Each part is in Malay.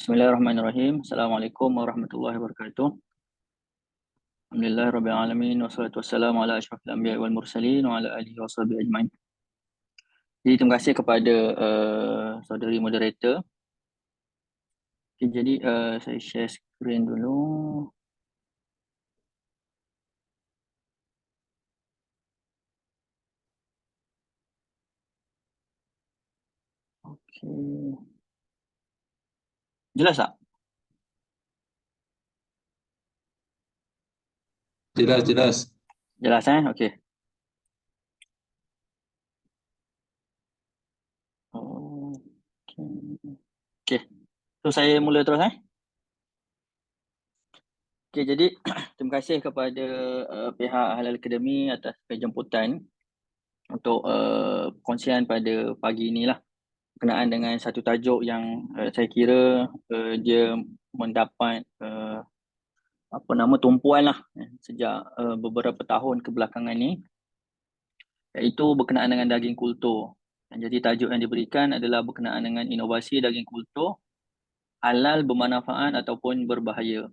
Bismillahirrahmanirrahim. Assalamualaikum warahmatullahi wabarakatuh. Alhamdulillah rabbil alamin wassalatu wassalamu ala asyrafil anbiya'i wal mursalin wa ala alihi washabihi ajmain. Jadi terima kasih kepada saudari moderator. Okay, jadi saya share screen dulu. Okey. Jelas tak? Jelas, jelas. Jelas okey. Okey. Okey. So saya mula terus Okey, jadi terima kasih kepada pihak Halal Academy atas penjemputan untuk perkongsian pada pagi inilah berkenaan dengan satu tajuk yang saya kira dia mendapat tumpuan lah sejak beberapa tahun kebelakangan ni, iaitu berkenaan dengan daging kultur. Dan jadi tajuk yang diberikan adalah berkenaan dengan inovasi daging kultur, halal, bermanfaat ataupun berbahaya.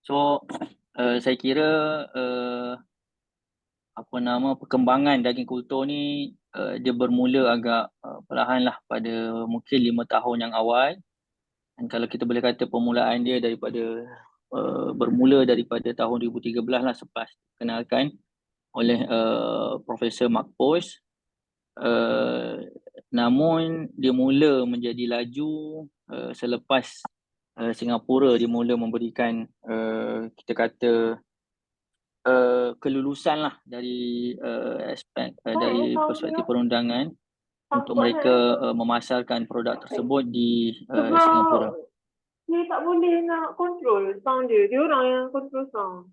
So saya kira perkembangan daging kultur ni dia bermula agak perlahan lah pada mungkin 5 tahun yang awal. Dan kalau kita boleh kata permulaan dia bermula daripada tahun 2013 lah, selepas dikenalkan oleh Profesor Mark Post. Namun dia mula menjadi laju selepas Singapura dia mula memberikan kita kata kelulusan lah dari aspek dari perspektif perundangan untuk mereka memasarkan produk tersebut di Singapura. Dia tak boleh nak control sound dia. Dia orang yang control sound.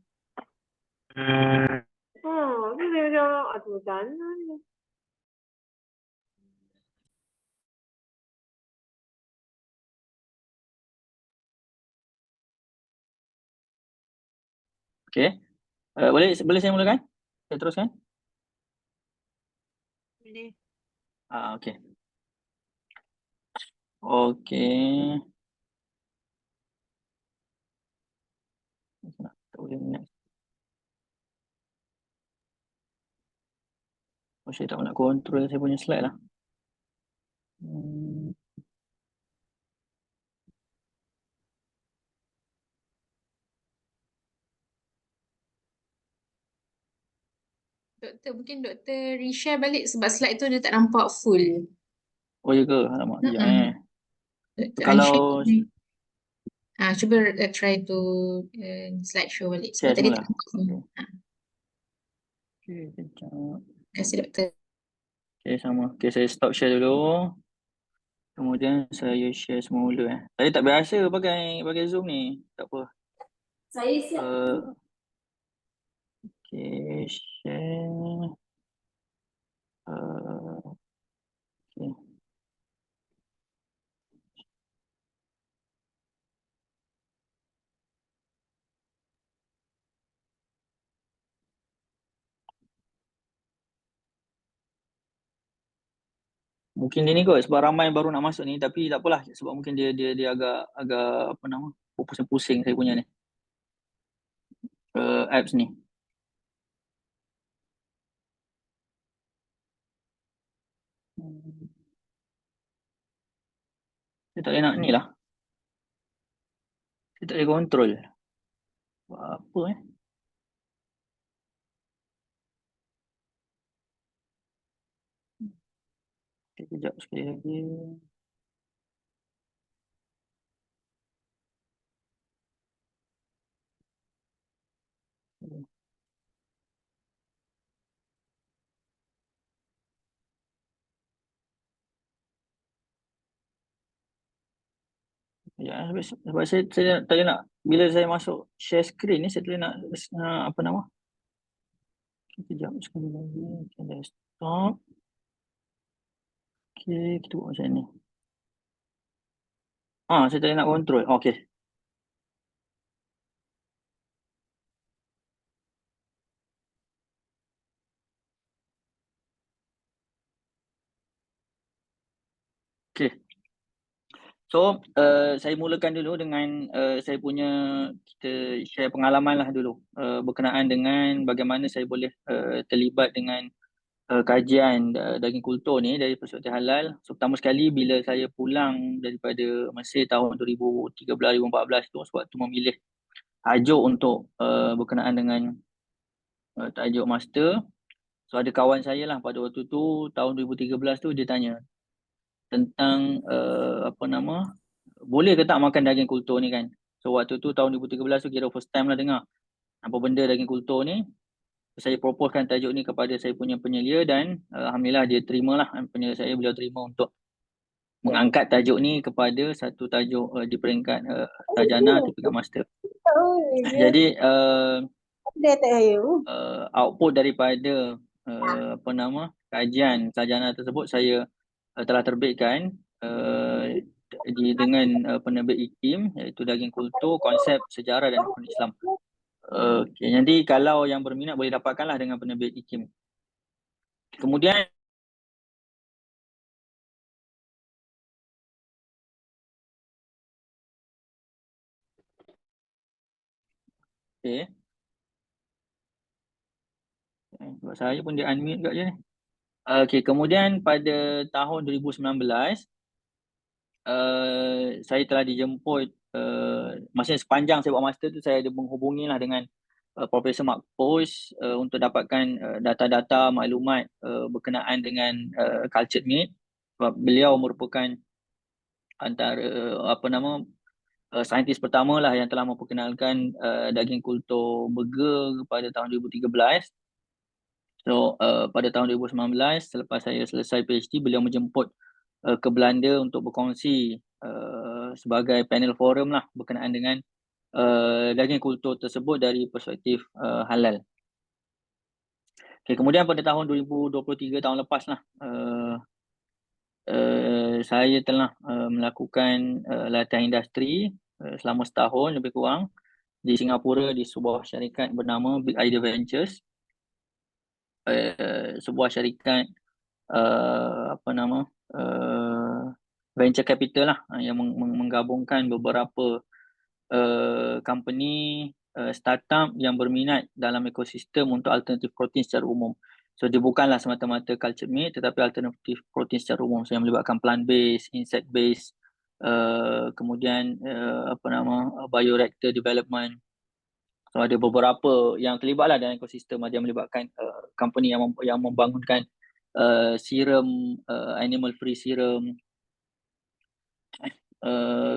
Dia macam mana ni? Okey. Boleh saya mulakan? Saya teruskan? Boleh. Okey. Okey. Tak boleh nak. Saya tak nak control saya punya slide lah. Mungkin doktor reshare balik sebab slide tu dia tak nampak full. Oh ya ke? Alamak, sekejap Doktor Kalau cuba try to slide show balik sebab share tadi semula. tak nampak full. Okey, sekejap. Terima kasih doktor. Okey, sama. Okey, saya stop share dulu. Kemudian saya share semula. Saya tak biasa pakai Zoom ni. Tak apa. Saya siap. Okey, share. Okey. Mungkin dia ni kot sebab ramai baru nak masuk ni, tapi tak apalah sebab mungkin dia agak pusing-pusing saya punya ni. Apps ni. Saya tak boleh nak ni lah. Saya tak boleh control. Buat apa Sekejap sekali lagi. Ya, sebab saya tak boleh nak, bila saya masuk share screen ni saya tak boleh nak Sekejap sekali lagi. Okay, desktop. Okay, kita buat macam ni. Saya tak boleh nak control. Okay. Okay. So saya mulakan dulu dengan saya punya, kita share pengalaman lah dulu berkenaan dengan bagaimana saya boleh terlibat dengan kajian daging kultur ni dari perspektif halal. So pertama sekali bila saya pulang daripada Mesir tahun 2013-2014 tu, sewaktu memilih tajuk untuk berkenaan dengan tajuk master. So ada kawan saya lah pada waktu tu tahun 2013 tu, dia tanya tentang boleh ke tak makan daging kultur ni kan. So waktu tu tahun 2013 tu kira first time lah dengar apa benda daging kultur ni. Saya proposekan tajuk ni kepada saya punya penyelia dan alhamdulillah dia terima lah. Penyelia saya, beliau terima untuk mengangkat tajuk ni kepada satu tajuk di peringkat sarjana atau peringkat master. Jadi output daripada kajian sarjana tersebut saya telah terbitkan dengan penerbit IKIM, iaitu Daging Kultur, Konsep Sejarah dan Ekonomi Islam. Okay, jadi kalau yang berminat boleh dapatkanlah dengan penerbit IKIM. Kemudian okay. Sebab saya pun dia unmute kat je ni. Okay, kemudian pada tahun 2019 saya telah dijemput, maksudnya sepanjang saya buat master tu saya ada menghubungi lah dengan Profesor Mark Post untuk dapatkan data-data maklumat berkenaan dengan cultured meat. Sebab beliau merupakan antara saintis pertama lah yang telah memperkenalkan daging kultur burger pada tahun 2013. So pada tahun 2019 selepas saya selesai PhD, beliau menjemput ke Belanda untuk berkongsi sebagai panel forum lah berkenaan dengan daging kultur tersebut dari perspektif halal. Okay, kemudian pada tahun 2023, tahun lepas lah, saya telah melakukan latihan industri selama setahun lebih kurang di Singapura di sebuah syarikat bernama Big Idea Ventures. Sebuah syarikat venture capital lah yang menggabungkan beberapa company startup yang berminat dalam ekosistem untuk alternatif protein secara umum. So dia bukanlah semata-mata cultured meat tetapi alternatif protein secara umum. So yang melibatkan plant based, insect based, kemudian bioreactor development. So ada beberapa yang terlibatlah dalam ekosistem. Ada yang melibatkan company yang membangunkan serum, animal free serum,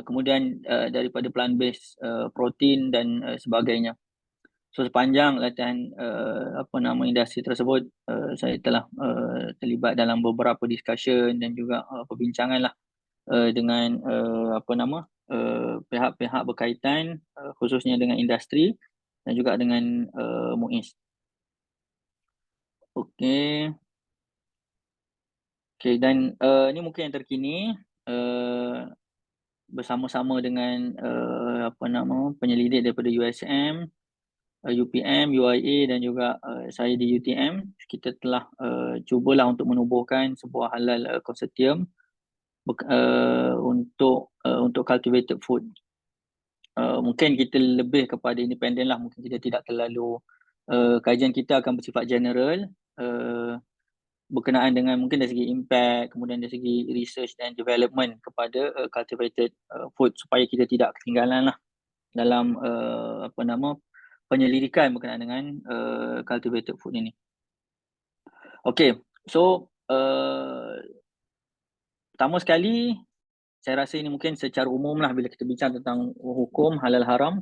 kemudian daripada plant based protein dan sebagainya. So sepanjang latihan industri tersebut, saya telah terlibat dalam beberapa discussion dan juga perbincangan lah dengan pihak-pihak berkaitan, khususnya dengan industri dan juga dengan MUIS. Okey. Okey, dan ini mungkin yang terkini, bersama-sama dengan penyelidik daripada USM, UPM, UIA dan juga saya di UTM, kita telah cubalah untuk menubuhkan sebuah halal konsortium untuk cultivated food. Mungkin kita lebih kepada independen lah, mungkin kita tidak terlalu kajian kita akan bersifat general berkenaan dengan mungkin dari segi impact, kemudian dari segi research dan development kepada cultivated food, supaya kita tidak ketinggalan lah dalam penyelidikan berkenaan dengan cultivated food ini. Okay, so pertama sekali saya rasa ini mungkin secara umum lah bila kita bincang tentang hukum halal haram.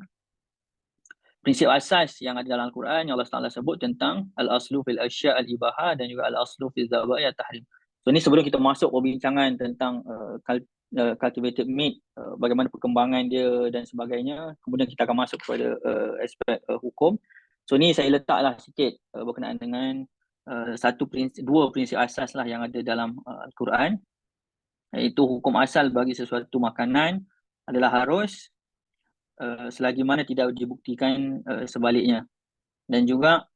Prinsip asas yang ada dalam Al-Quran yang Allah Taala sebut tentang al-aslu fil asya' al-ibahah dan juga al-aslu fil dhabai at-tahrim. So ini sebelum kita masuk perbincangan tentang cultivated meat, bagaimana perkembangan dia dan sebagainya, kemudian kita akan masuk kepada aspek hukum. So ni saya letaklah sikit berkenaan dengan dua prinsip asas lah yang ada dalam Al-Quran, iaitu hukum asal bagi sesuatu makanan adalah harus selagi mana tidak dibuktikan sebaliknya, dan juga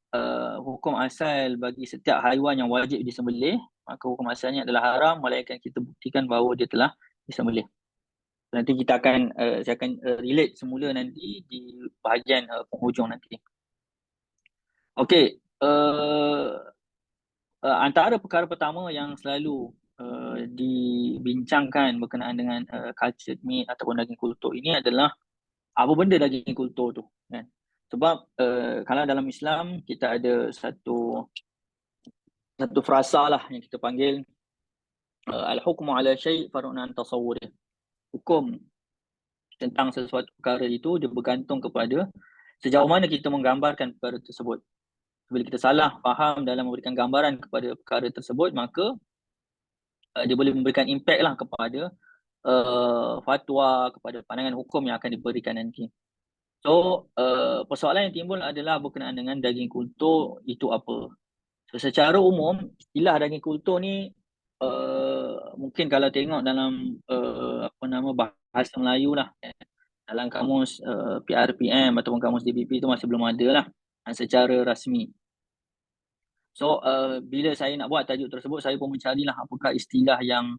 hukum asal bagi setiap haiwan yang wajib disembelih, maka hukum asalnya adalah haram melainkan kita buktikan bahawa dia telah disembelih. Nanti kita akan saya akan relate semula nanti di bahagian penghujung nanti. Okey, antara perkara pertama yang selalu dibincangkan berkenaan dengan cultured meat ataupun daging kultur ini adalah apa benda daging kultur tu, kan? Sebab kalau dalam Islam kita ada satu frasa lah yang kita panggil al-hukmu ala syai' far'un an tasawwurih. Hukum tentang sesuatu perkara itu dia bergantung kepada sejauh mana kita menggambarkan perkara tersebut. Bila kita salah faham dalam memberikan gambaran kepada perkara tersebut, maka dia boleh memberikan impact lah kepada fatwa, kepada pandangan hukum yang akan diberikan nanti. So, persoalan yang timbul adalah berkenaan dengan daging kultur itu apa. So, secara umum, istilah daging kultur ni mungkin kalau tengok dalam bahasa Melayu lah, dalam kamus PRPM ataupun kamus DBP tu masih belum ada lah secara rasmi. So, bila saya nak buat tajuk tersebut, saya pun mencarilah apakah istilah yang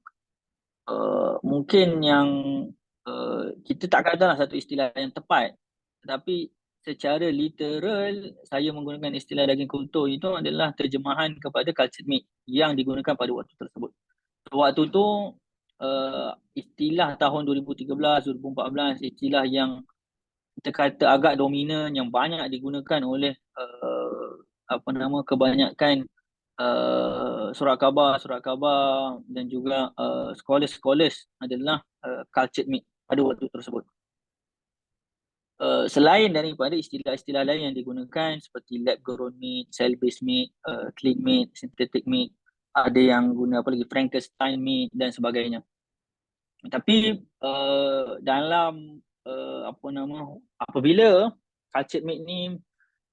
mungkin yang kita tak katalah satu istilah yang tepat, tetapi secara literal saya menggunakan istilah daging kultur itu adalah terjemahan kepada cultured meat yang digunakan pada waktu tersebut. Waktu tu istilah tahun 2013, 2014, istilah yang kita kata agak dominan yang banyak digunakan oleh kebanyakan surat khabar dan juga scholars adalah cultured meat pada waktu tersebut. Selain daripada istilah-istilah lain yang digunakan seperti lab grown meat, cell based meat, clean meat, synthetic meat, ada yang guna apa lagi Frankenstein meat dan sebagainya. Tapi dalam apabila cultured meat ni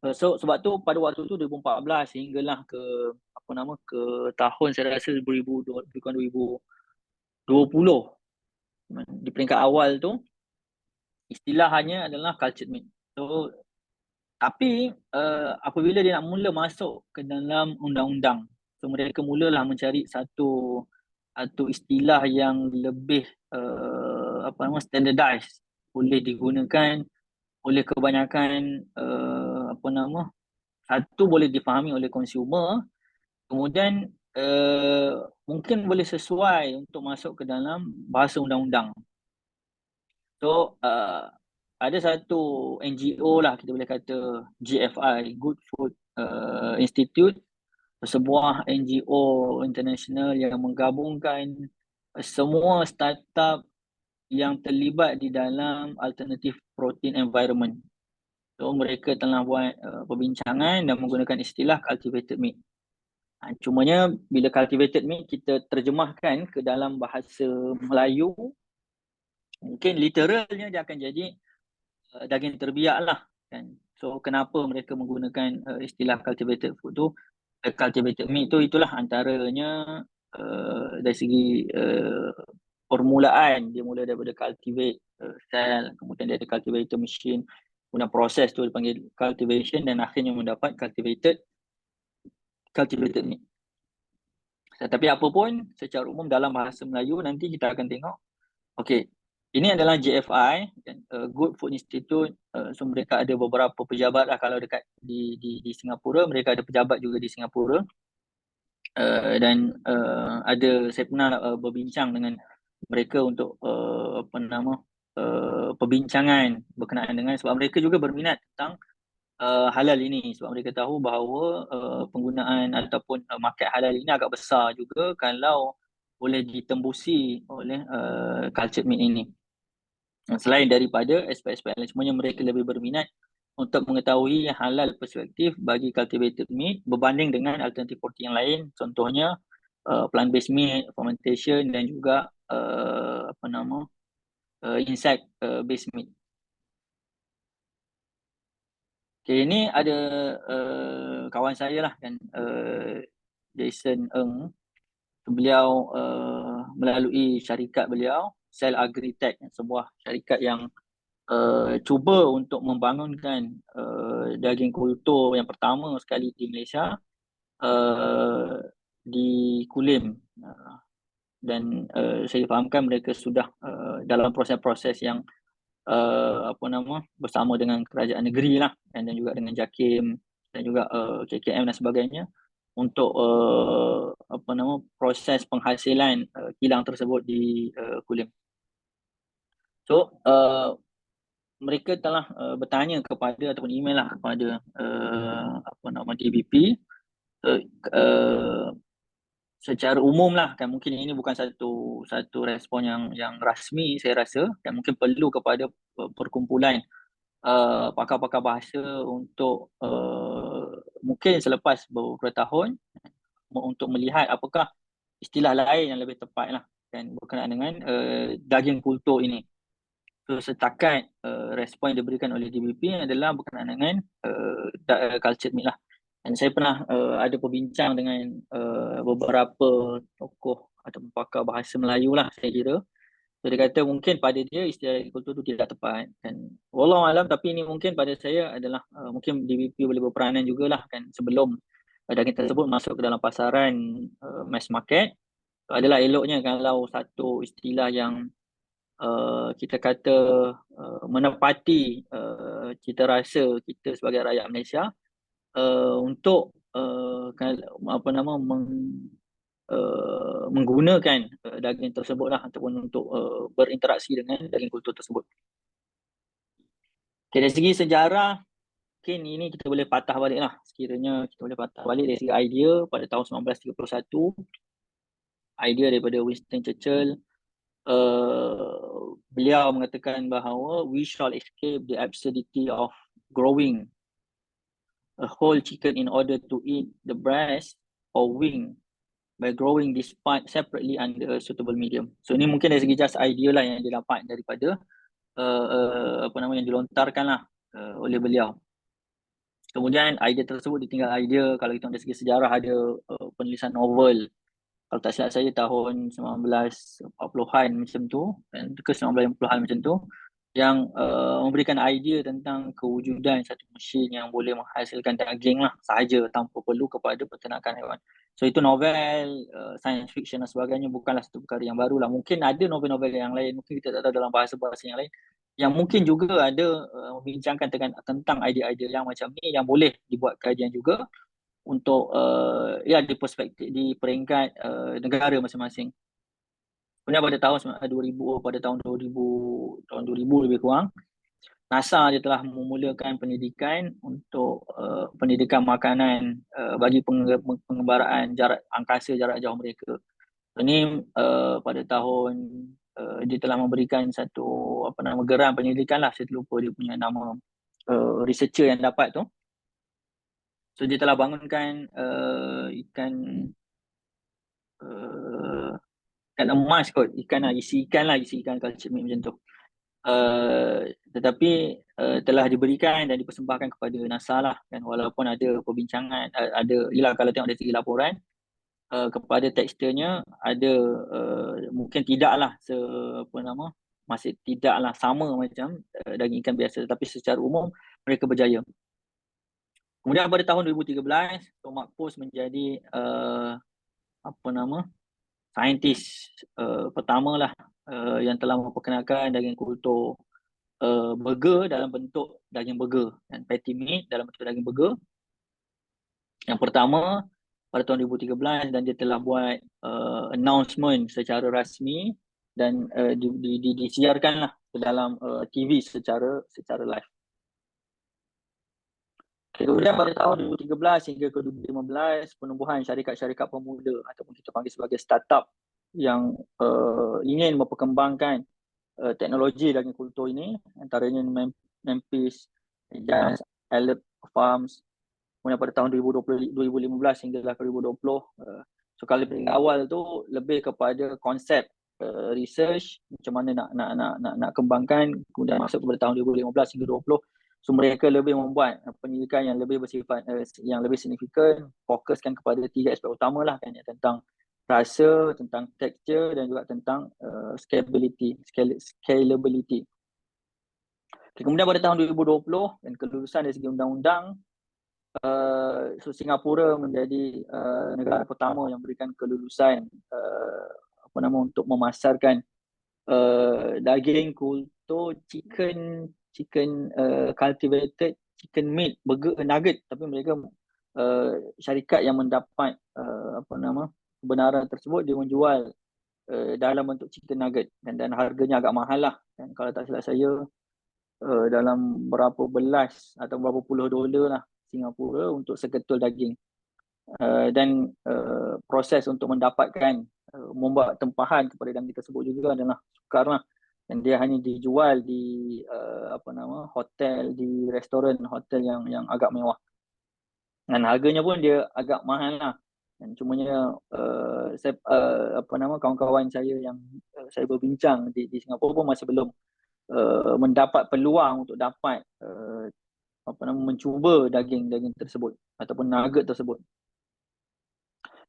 sebab tu pada waktu tu 2014 hinggalah ke tahun saya rasa 2020 di peringkat awal tu istilahnya adalah cultured meat. So tapi apabila dia nak mula masuk ke dalam undang-undang, so mereka mulalah mencari satu istilah yang lebih standardized, boleh digunakan oleh kebanyakan satu boleh difahami oleh consumer, kemudian mungkin boleh sesuai untuk masuk ke dalam bahasa undang-undang. So ada satu NGO lah kita boleh kata GFI, Good Food Institute, sebuah NGO international yang menggabungkan semua startup yang terlibat di dalam alternative protein environment. So mereka telah buat perbincangan dan menggunakan istilah cultivated meat. Cumanya bila cultivated meat kita terjemahkan ke dalam bahasa Melayu, mungkin literalnya dia akan jadi daging terbiak lah, kan. So kenapa mereka menggunakan istilah cultivated food tu, cultivated meat tu, itulah antaranya dari segi permulaan dia mula daripada cultivate cell, kemudian dia ada cultivator machine, kemudian proses tu dipanggil cultivation dan akhirnya mendapat cultivated meat. Tetapi apa pun secara umum dalam bahasa Melayu nanti kita akan tengok. Okey, ini adalah GFI, Good Food Institute. So mereka ada beberapa pejabat lah, kalau dekat di Singapura mereka ada pejabat juga di Singapura. Dan ada saya pernah berbincang dengan mereka untuk perbincangan berkenaan dengan, sebab mereka juga berminat tentang halal ini, sebab mereka tahu bahawa penggunaan ataupun market halal ini agak besar juga kalau boleh ditembusi oleh cultured meat ini. Selain daripada aspek-aspek lain, semuanya mereka lebih berminat untuk mengetahui halal perspektif bagi cultivated meat berbanding dengan alternatif protein yang lain, contohnya plant based meat, fermentation dan juga insect based meat. Okay, ini ada kawan saya lah, kan, Jason Ng. Beliau melalui syarikat beliau, Cell Agritech, sebuah syarikat yang cuba untuk membangunkan daging kultur yang pertama sekali di Malaysia, di Kulim. dan saya fahamkan mereka sudah dalam proses-proses yang bersama dengan kerajaan negeri lah, dan juga dengan JAKIM dan juga KKM dan sebagainya untuk proses penghasilan kilang tersebut di Kulim. So mereka telah bertanya kepada ataupun email lah kepada DBP secara umum lah kan, mungkin ini bukan satu respon yang rasmi saya rasa, dan mungkin perlu kepada perkumpulan pakar-pakar bahasa untuk mungkin selepas beberapa tahun untuk melihat apakah istilah lain yang lebih tepat lah kan berkenaan dengan daging kultur ini. So setakat respon yang diberikan oleh DBP adalah berkenaan dengan cultured meat lah. Dan saya pernah ada perbincang dengan beberapa tokoh atau pakar bahasa Melayu lah saya kira. So dia kata mungkin pada dia istilah kultur tu tidak tepat, dan wallahualam, tapi ini mungkin pada saya adalah mungkin DBP boleh berperanan jugalah kan sebelum daging tersebut masuk ke dalam pasaran mass market. Adalah eloknya kalau satu istilah yang kita kata menepati cita rasa kita sebagai rakyat Malaysia untuk menggunakan daging tersebut lah, ataupun untuk berinteraksi dengan daging kultur tersebut. Okay, dari segi sejarah, mungkin ini kita boleh patah balik lah. Sekiranya kita boleh patah balik dari segi idea pada tahun 1931, idea daripada Winston Churchill. Beliau mengatakan bahawa we shall escape the absurdity of growing a whole chicken in order to eat the breast or wing by growing this part separately under a suitable medium. So ini mungkin dari segi just idea lah yang dia dapat daripada yang dilontarkan lah oleh beliau. Kemudian idea tersebut ditinggal idea, kalau kita dari segi sejarah ada penulisan novel, kalau tak silap saya tahun 1940-an macam tu, dan ke 1950-an macam tu, yang memberikan idea tentang kewujudan satu mesin yang boleh menghasilkan daging lah sahaja tanpa perlu kepada peternakan haiwan. So itu novel, science fiction dan sebagainya, bukanlah satu perkara yang baru lah. Mungkin ada novel-novel yang lain, mungkin kita tak tahu dalam bahasa-bahasa yang lain, yang mungkin juga ada membincangkan tentang idea-idea yang macam ni, yang boleh dibuat kajian juga untuk di perspektif, di peringkat negara masing-masing. Kemudian pada tahun 2000 lebih kurang, NASA dia telah memulakan pendidikan untuk pendidikan makanan bagi pengembaraan jarak angkasa jarak jauh mereka. Ini pada tahun dia telah memberikan satu geran pendidikan lah, saya terlupa dia punya nama researcher yang dapat tu. So dia telah bangunkan ikan emas kot, isi ikan cultured meat macam tu. Tetapi telah diberikan dan dipersembahkan kepada NASA lah, dan walaupun ada perbincangan, kalau tengok dari segi laporan kepada teksturnya ada mungkin tidaklah masih tidaklah sama macam daging ikan biasa, tetapi secara umum mereka berjaya. Kemudian pada tahun 2013 Tok Mak Pos menjadi saintis pertama lah yang telah memperkenalkan daging kultur burger dalam bentuk daging burger, dan patty meat dalam bentuk daging burger yang pertama pada tahun 2013, dan dia telah buat announcement secara rasmi dan disiarkan lah ke dalam TV secara live. Kemudian pada tahun 2013 hingga ke 2015, penumbuhan syarikat-syarikat pemuda ataupun kita panggil sebagai startup yang ingin memperkembangkan teknologi daging kultur ini, antaranya Memphis, Jazz, Alert Farms. Kemudian pada tahun 2015 hingga ke 2020, so kali awal tu lebih kepada konsep research macam mana nak kembangkan. Kemudian masuk kepada tahun 2015 hingga 2020, so mereka lebih membuat penyelidikan yang lebih bersifat yang lebih signifikan, fokuskan kepada 3 aspek utama lah kan, tentang rasa, tentang tekstur dan juga tentang scalability. Kemudian pada tahun 2020 dan kelulusan dari segi undang-undang, so Singapura menjadi negara pertama yang berikan kelulusan untuk memasarkan daging kultur chicken cultivated chicken meat burger nugget, tapi mereka syarikat yang mendapat kebenaran tersebut, dia menjual dalam bentuk chicken nugget dan harganya agak mahal lah, dan kalau tak silap saya dalam berapa belas atau berapa puluh dolar lah Singapura untuk seketul daging. Dan proses untuk mendapatkan membuat tempahan kepada daging tersebut juga adalah sukar lah, dan dia hanya dijual di hotel, di restoran hotel yang agak mewah, dan harganya pun dia agak mahal lah. Dan cumanya kawan-kawan saya yang saya berbincang di Singapura pun masih belum mendapat peluang untuk dapat mencuba daging tersebut ataupun nugget tersebut.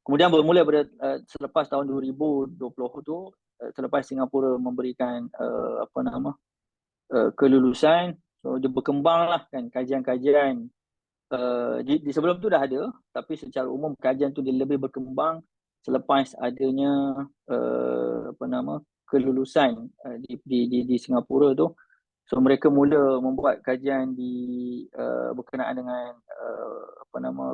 Kemudian bermula pada selepas tahun 2020 tu, selepas Singapura memberikan kelulusan, so dia berkembanglah kan kajian-kajian. Di sebelum tu dah ada, tapi secara umum kajian tu dia lebih berkembang selepas adanya kelulusan di Singapura tu. So mereka mula membuat kajian berkenaan dengan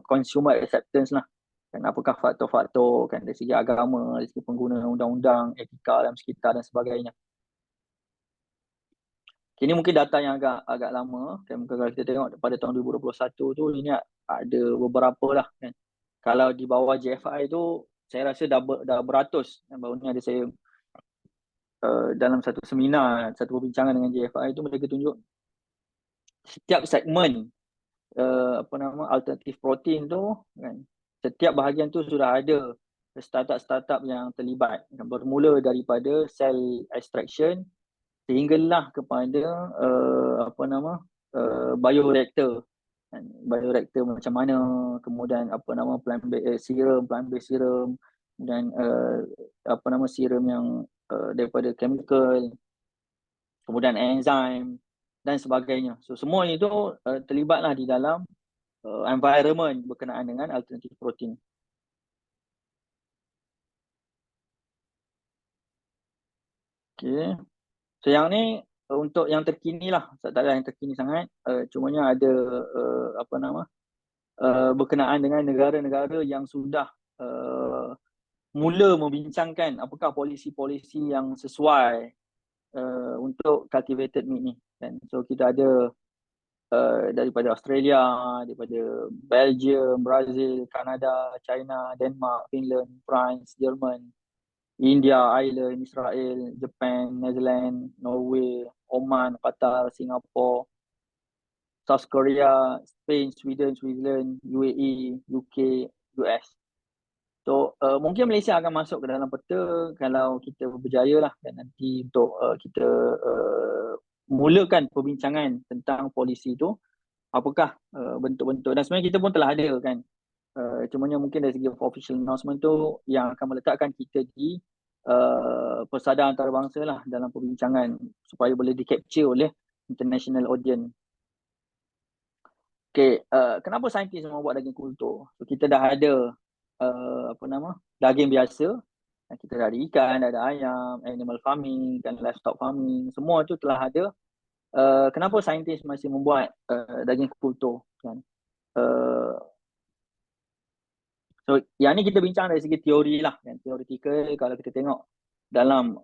consumer acceptance lah. Dan apakah faktor-faktor kan dari segi agama, dari segi pengguna undang-undang, etika dalam sekitar dan sebagainya. Ini mungkin data yang agak lama kan, kalau kita tengok pada tahun 2021 tu ini ada beberapa lah kan. Kalau di bawah JFI tu saya rasa dah beratus. Baru ni ada saya dalam satu seminar, satu perbincangan dengan JFI tu, mereka tunjuk setiap segmen alternatif protein tu kan, setiap bahagian tu sudah ada startup yang terlibat, bermula daripada cell extraction sehinggalah kepada bioreactor. Bioreactor macam mana, kemudian plant-based serum, dan serum yang daripada chemical, kemudian enzim dan sebagainya. So semua itu terlibatlah di dalam environment berkenaan dengan alternatif protein. Okay. So yang ni untuk yang terkini lah, tak ada yang terkini sangat. Cumanya ada berkenaan dengan negara-negara yang sudah mula membincangkan apakah polisi-polisi yang sesuai untuk cultivated meat ni. Dan so kita ada daripada Australia, daripada Belgium, Brazil, Kanada, China, Denmark, Finland, France, Jerman, India, Ireland, Israel, Japan, Netherlands, Norway, Oman, Qatar, Singapura, South Korea, Spain, Sweden, Switzerland, UAE, UK, US. So mungkin Malaysia akan masuk ke dalam peta kalau kita berjaya lah, dan nanti untuk kita mulakan perbincangan tentang polisi tu, apakah bentuk-bentuk, dan sebenarnya kita pun telah ada kan. Cumanya mungkin dari segi official announcement tu yang akan meletakkan kita di persada antarabangsa lah dalam perbincangan supaya boleh di-capture oleh international audience. Okay, kenapa saintis membuat daging kultur? So, kita dah ada daging biasa, kita dah ada ikan, dah ada ayam, animal farming dan livestock farming, semua tu telah ada. Kenapa saintis masih membuat daging kultur kan? So yang ni kita bincang dari segi teori lah kan, teoretikal. Kalau kita tengok dalam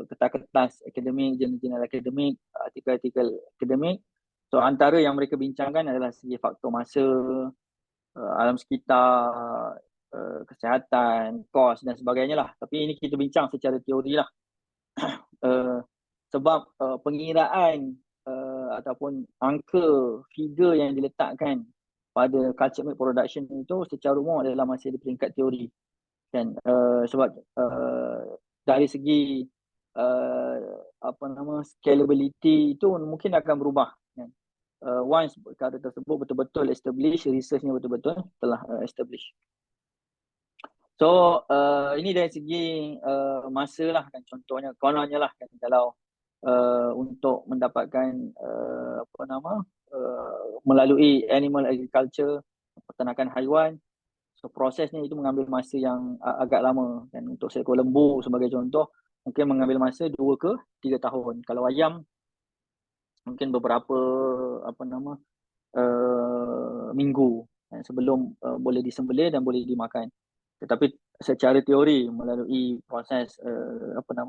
kertas-kertas akademik, jurnal akademik, artikel-artikel akademik, so antara yang mereka bincangkan adalah segi faktor masa, alam sekitar, kesihatan, kos dan sebagainya lah. Tapi ini kita bincang secara teori lah. Sebab pengiraan ataupun angka, figure yang diletakkan pada cultured meat production itu secara umum adalah masih di peringkat teori. Dan sebab dari segi scalability itu mungkin akan berubah kan. Once perkara tersebut betul-betul establish, researchnya betul-betul telah establish. So ini dari segi masa lah kan, contohnya kononnya lah kan, kalau untuk mendapatkan melalui animal agriculture, peternakan haiwan, So prosesnya itu mengambil masa yang agak lama, dan untuk seekor lembu sebagai contoh mungkin mengambil masa 2 ke 3 tahun. Kalau ayam mungkin beberapa minggu sebelum boleh disembelih dan boleh dimakan. Tetapi secara teori melalui proses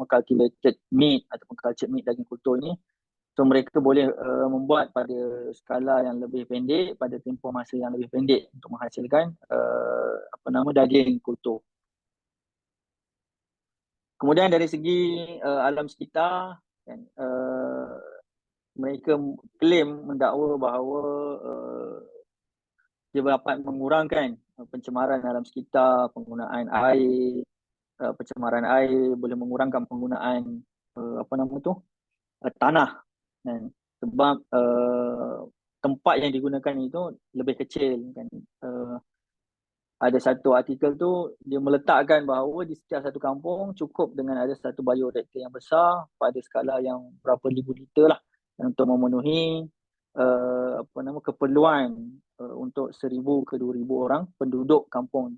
calculated meat ataupun cultured meat daging kultur ini, so mereka boleh membuat pada skala yang lebih pendek, pada tempoh masa yang lebih pendek untuk menghasilkan daging kultur. Kemudian dari segi alam sekitar, kan, mereka klaim mendakwa bahawa dia dapat mengurangkan pencemaran alam sekitar, penggunaan air, pencemaran air, boleh mengurangkan penggunaan tanah, kan? Sebab tempat yang digunakan itu lebih kecil, kan? Ada satu artikel tu dia meletakkan bahawa di setiap satu kampung cukup dengan ada satu bioreaktor yang besar pada skala yang berapa ribu liter lah, untuk memenuhi keperluan untuk 1,000 ke 2,000 orang penduduk kampung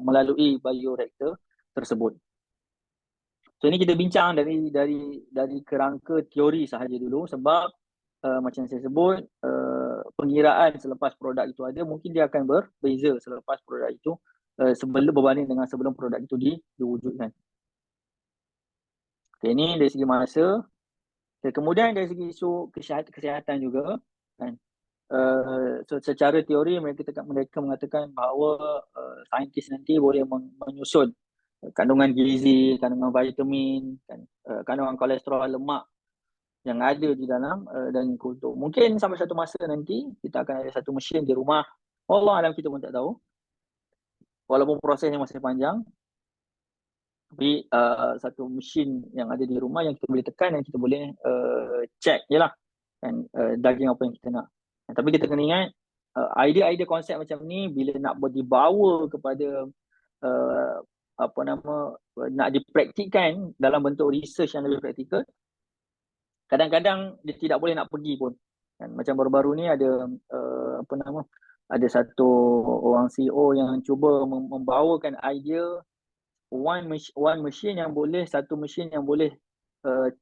melalui bioreaktor tersebut. So ini kita bincang dari kerangka teori sahaja dulu, sebab macam saya sebut, pengiraan selepas produk itu ada, mungkin dia akan berbeza selepas produk itu berbanding dengan sebelum produk itu diwujudkan. Okay, ini dari segi masa. Okay, kemudian dari segi isu kesihatan juga, kan? So secara teori mereka mengatakan bahawa saintis nanti boleh menyusun kandungan gizi, kandungan vitamin, kan, kandungan kolesterol, lemak yang ada di dalam daging kultur. Mungkin sampai satu masa nanti kita akan ada satu mesin di rumah. Allah alam, kita pun tak tahu. Walaupun prosesnya masih panjang, tapi satu mesin yang ada di rumah yang kita boleh tekan dan kita boleh check je lah, kan, daging apa yang kita nak. Tapi kita kena ingat, idea-idea konsep macam ni bila nak dibawa kepada nak dipraktikkan dalam bentuk research yang lebih praktikal, kadang-kadang dia tidak boleh nak pergi pun, kan? Macam baru-baru ni ada ada satu orang CEO yang cuba membawakan idea satu mesin yang boleh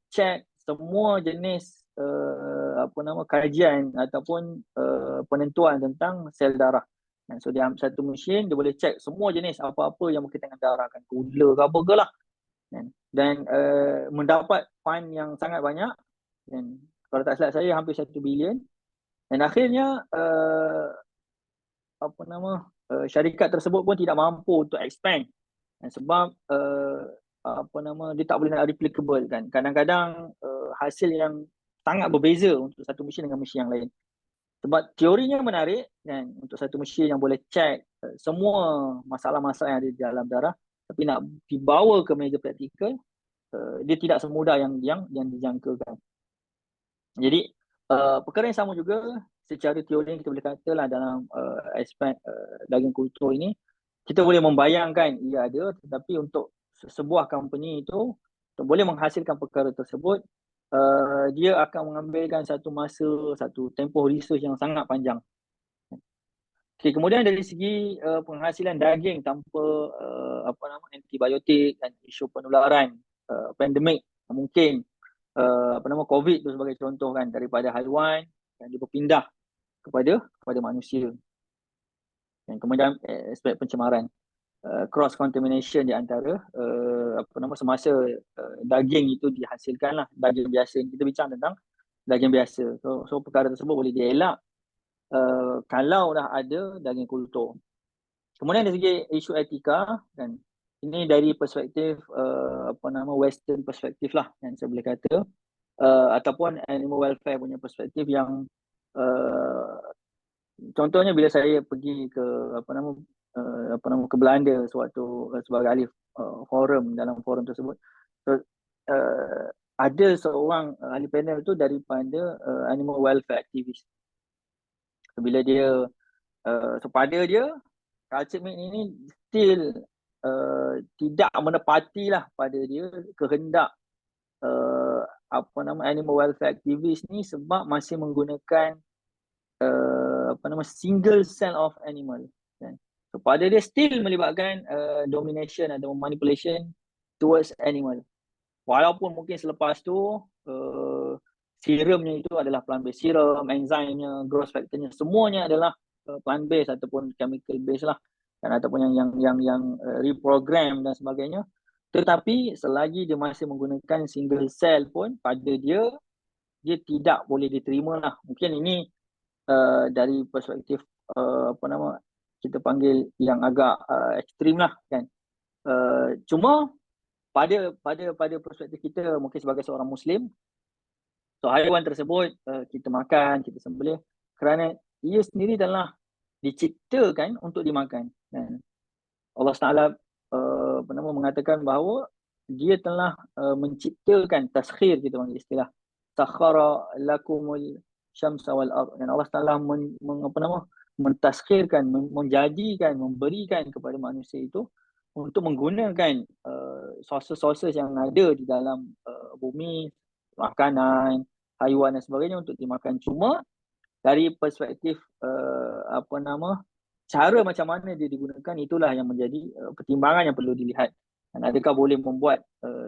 check semua jenis kajian ataupun penentuan tentang sel darah. So dia satu mesin, dia boleh check semua jenis apa-apa yang berkaitan dengan darah, kan, gula ke apa ke lah, dan mendapat fund yang sangat banyak, dan kalau tak silap saya hampir 1 bilion. Dan akhirnya syarikat tersebut pun tidak mampu untuk expand, sebab dia tak boleh nak replicable, kan. Kadang-kadang hasil yang sangat berbeza untuk satu mesin dengan mesin yang lain. Sebab teorinya menarik, kan, untuk satu mesin yang boleh check semua masalah-masalah yang ada di dalam darah, tapi nak dibawa ke meja praktikal, dia tidak semudah yang dijangkakan. Jadi perkara yang sama juga secara teori kita boleh katalah dalam aspek daging kultur ini, kita boleh membayangkan ia ada, tetapi untuk sebuah company itu untuk boleh menghasilkan perkara tersebut, dia akan mengambilkan satu masa, satu tempoh research yang sangat panjang. Okay, kemudian dari segi penghasilan daging tanpa antibiotik dan isu penularan, pandemik, mungkin COVID tu sebagai contoh, kan, daripada haiwan dan dia berpindah kepada manusia. Dan kemudian aspek pencemaran, cross contamination di antara semasa daging itu dihasilkan lah, daging biasa. Kita bincang tentang daging biasa. So perkara tersebut boleh dielak kalau dah ada daging kultur. Kemudian dari segi isu etika, dan ini dari perspektif western perspektif lah, yang saya boleh kata, ataupun animal welfare punya perspektif yang contohnya bila saya pergi ke ke Belanda sewaktu sebagai ahli forum, dalam forum tersebut, ada seorang ahli panel tu daripada animal welfare activist. Bila dia pada dia cultured meat ini still tidak menepatilah pada dia kehendak animal welfare activist ni, sebab masih menggunakan single cell of animal. kan. So pada dia still melibatkan domination atau manipulation towards animal. Walaupun mungkin selepas tu serumnya itu adalah plant based serum, enzimnya, growth factornya, semuanya adalah plant based ataupun chemical based lah, kan, ataupun yang reprogram dan sebagainya. Tetapi selagi dia masih menggunakan single cell pun, pada dia tidak boleh diterima lah. Mungkin ini dari perspektif kita panggil yang agak ekstrim lah, kan. Cuma pada perspektif kita mungkin sebagai seorang Muslim, so haiwan tersebut kita makan, kita sembelih kerana ia sendiri adalah diciptakan untuk dimakan. Dan Allah Taala mengatakan bahawa dia telah menciptakan taskhir, kita panggil istilah sakhara lakumul syamsa wal ard, dan Allah Taala mentaskhirkan, menjadikan, memberikan kepada manusia itu untuk menggunakan sources yang ada di dalam bumi, makanan, haiwan dan sebagainya untuk dimakan. Cuma dari perspektif cara macam mana dia digunakan, itulah yang menjadi pertimbangan yang perlu dilihat. Dan adakah boleh membuat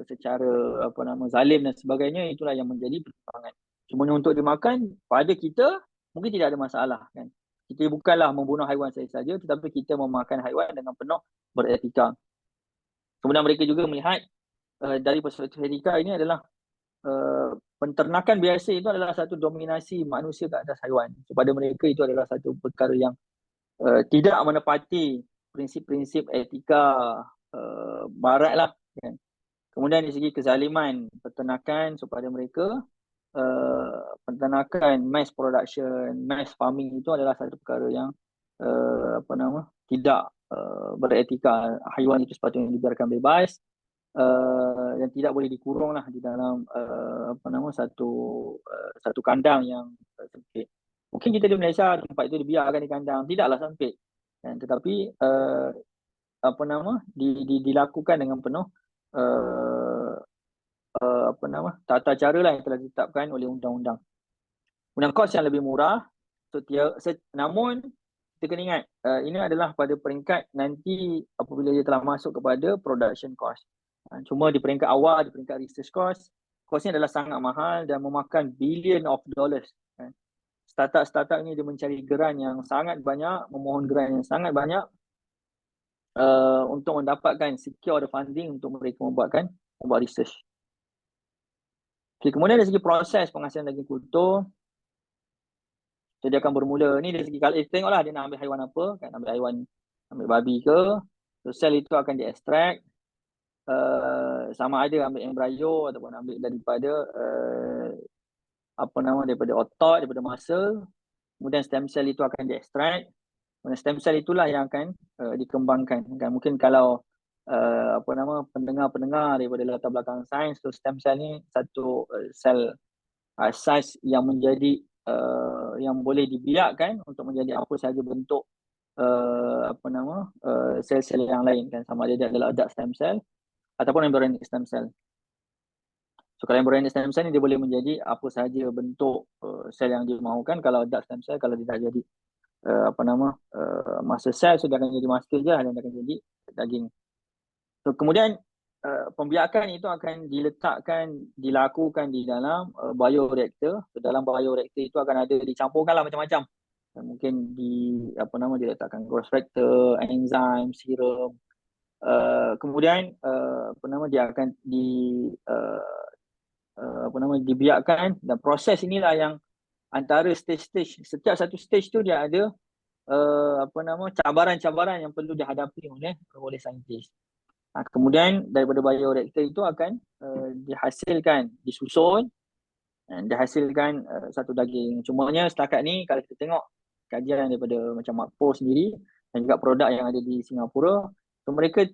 secara zalim dan sebagainya, itulah yang menjadi pertimbangan. Cuma untuk dimakan, pada kita mungkin tidak ada masalah, kan. Kita bukanlah membunuh haiwan saja, tetapi kita memakan haiwan dengan penuh beretika. Kemudian mereka juga melihat dari perspektif etika ini adalah penternakan biasa itu adalah satu dominasi manusia ke atas haiwan. Kepada mereka itu adalah satu perkara yang tidak menepati prinsip-prinsip etika barat lah, kan. Kemudian dari segi kezaliman peternakan, kepada mereka peternakan, mass production, mass farming itu adalah satu perkara yang tidak beretika. Haiwan itu sepatutnya dibiarkan bebas dan tidak boleh dikurung lah di dalam satu kandang yang sempit. Mungkin kita di Malaysia tempat itu dibiarkan di kandang, tidaklah sempit, kan? Tetapi dilakukan dengan penuh tata cara lah yang telah ditetapkan oleh undang-undang. Kemudian kos yang lebih murah. Namun kita kena ingat ini adalah pada peringkat nanti apabila dia telah masuk kepada production cost. Cuma di peringkat awal, di peringkat research cost, kosnya adalah sangat mahal dan memakan billion of dollars. Startup ni dia mencari geran yang sangat banyak, memohon geran yang sangat banyak untuk mendapatkan secure the funding untuk mereka membuat research. Okay, kemudian dari segi proses penghasilan daging kultur, so dia akan bermula ni dari segi, kalau tengoklah dia nak ambil haiwan apa, kan, ambil babi ke, so sel itu akan diekstrak, sama ada ambil embryo ataupun ambil daripada daripada otot, daripada muscle. Kemudian stem cell itu akan diekstrak. Kemudian stem cell itulah yang akan dikembangkan, kan. Mungkin kalau pendengar daripada latar belakang sains, so stem cell ni satu sel saiz yang menjadi yang boleh dibiakkan untuk menjadi apa sahaja bentuk sel-sel yang lain, kan. Sama ada dia adalah adult stem cell ataupun embryonic stem cell. So kalau embryonic stem cell ni dia boleh menjadi apa sahaja bentuk sel yang dia mahukan. Kalau adult stem cell, kalau dia dah jadi masa sel, so dia akan jadi masker je dan dia akan jadi daging. So kemudian pembiakan itu akan dilakukan di dalam bioreactor. So dalam bioreactor itu akan ada dicampurkanlah macam-macam. Mungkin diletakkan growth factor, enzim, serum. Kemudian dia akan dibiarkan, dan proses inilah yang antara stage-stage, setiap satu stage tu dia ada cabaran-cabaran yang perlu dihadapi oleh saintis. Kemudian daripada bioreactor itu akan disusun dan dihasilkan satu daging. Cumanya setakat ni kalau kita tengok kajian daripada macam Makpo sendiri dan juga produk yang ada di Singapura, so mereka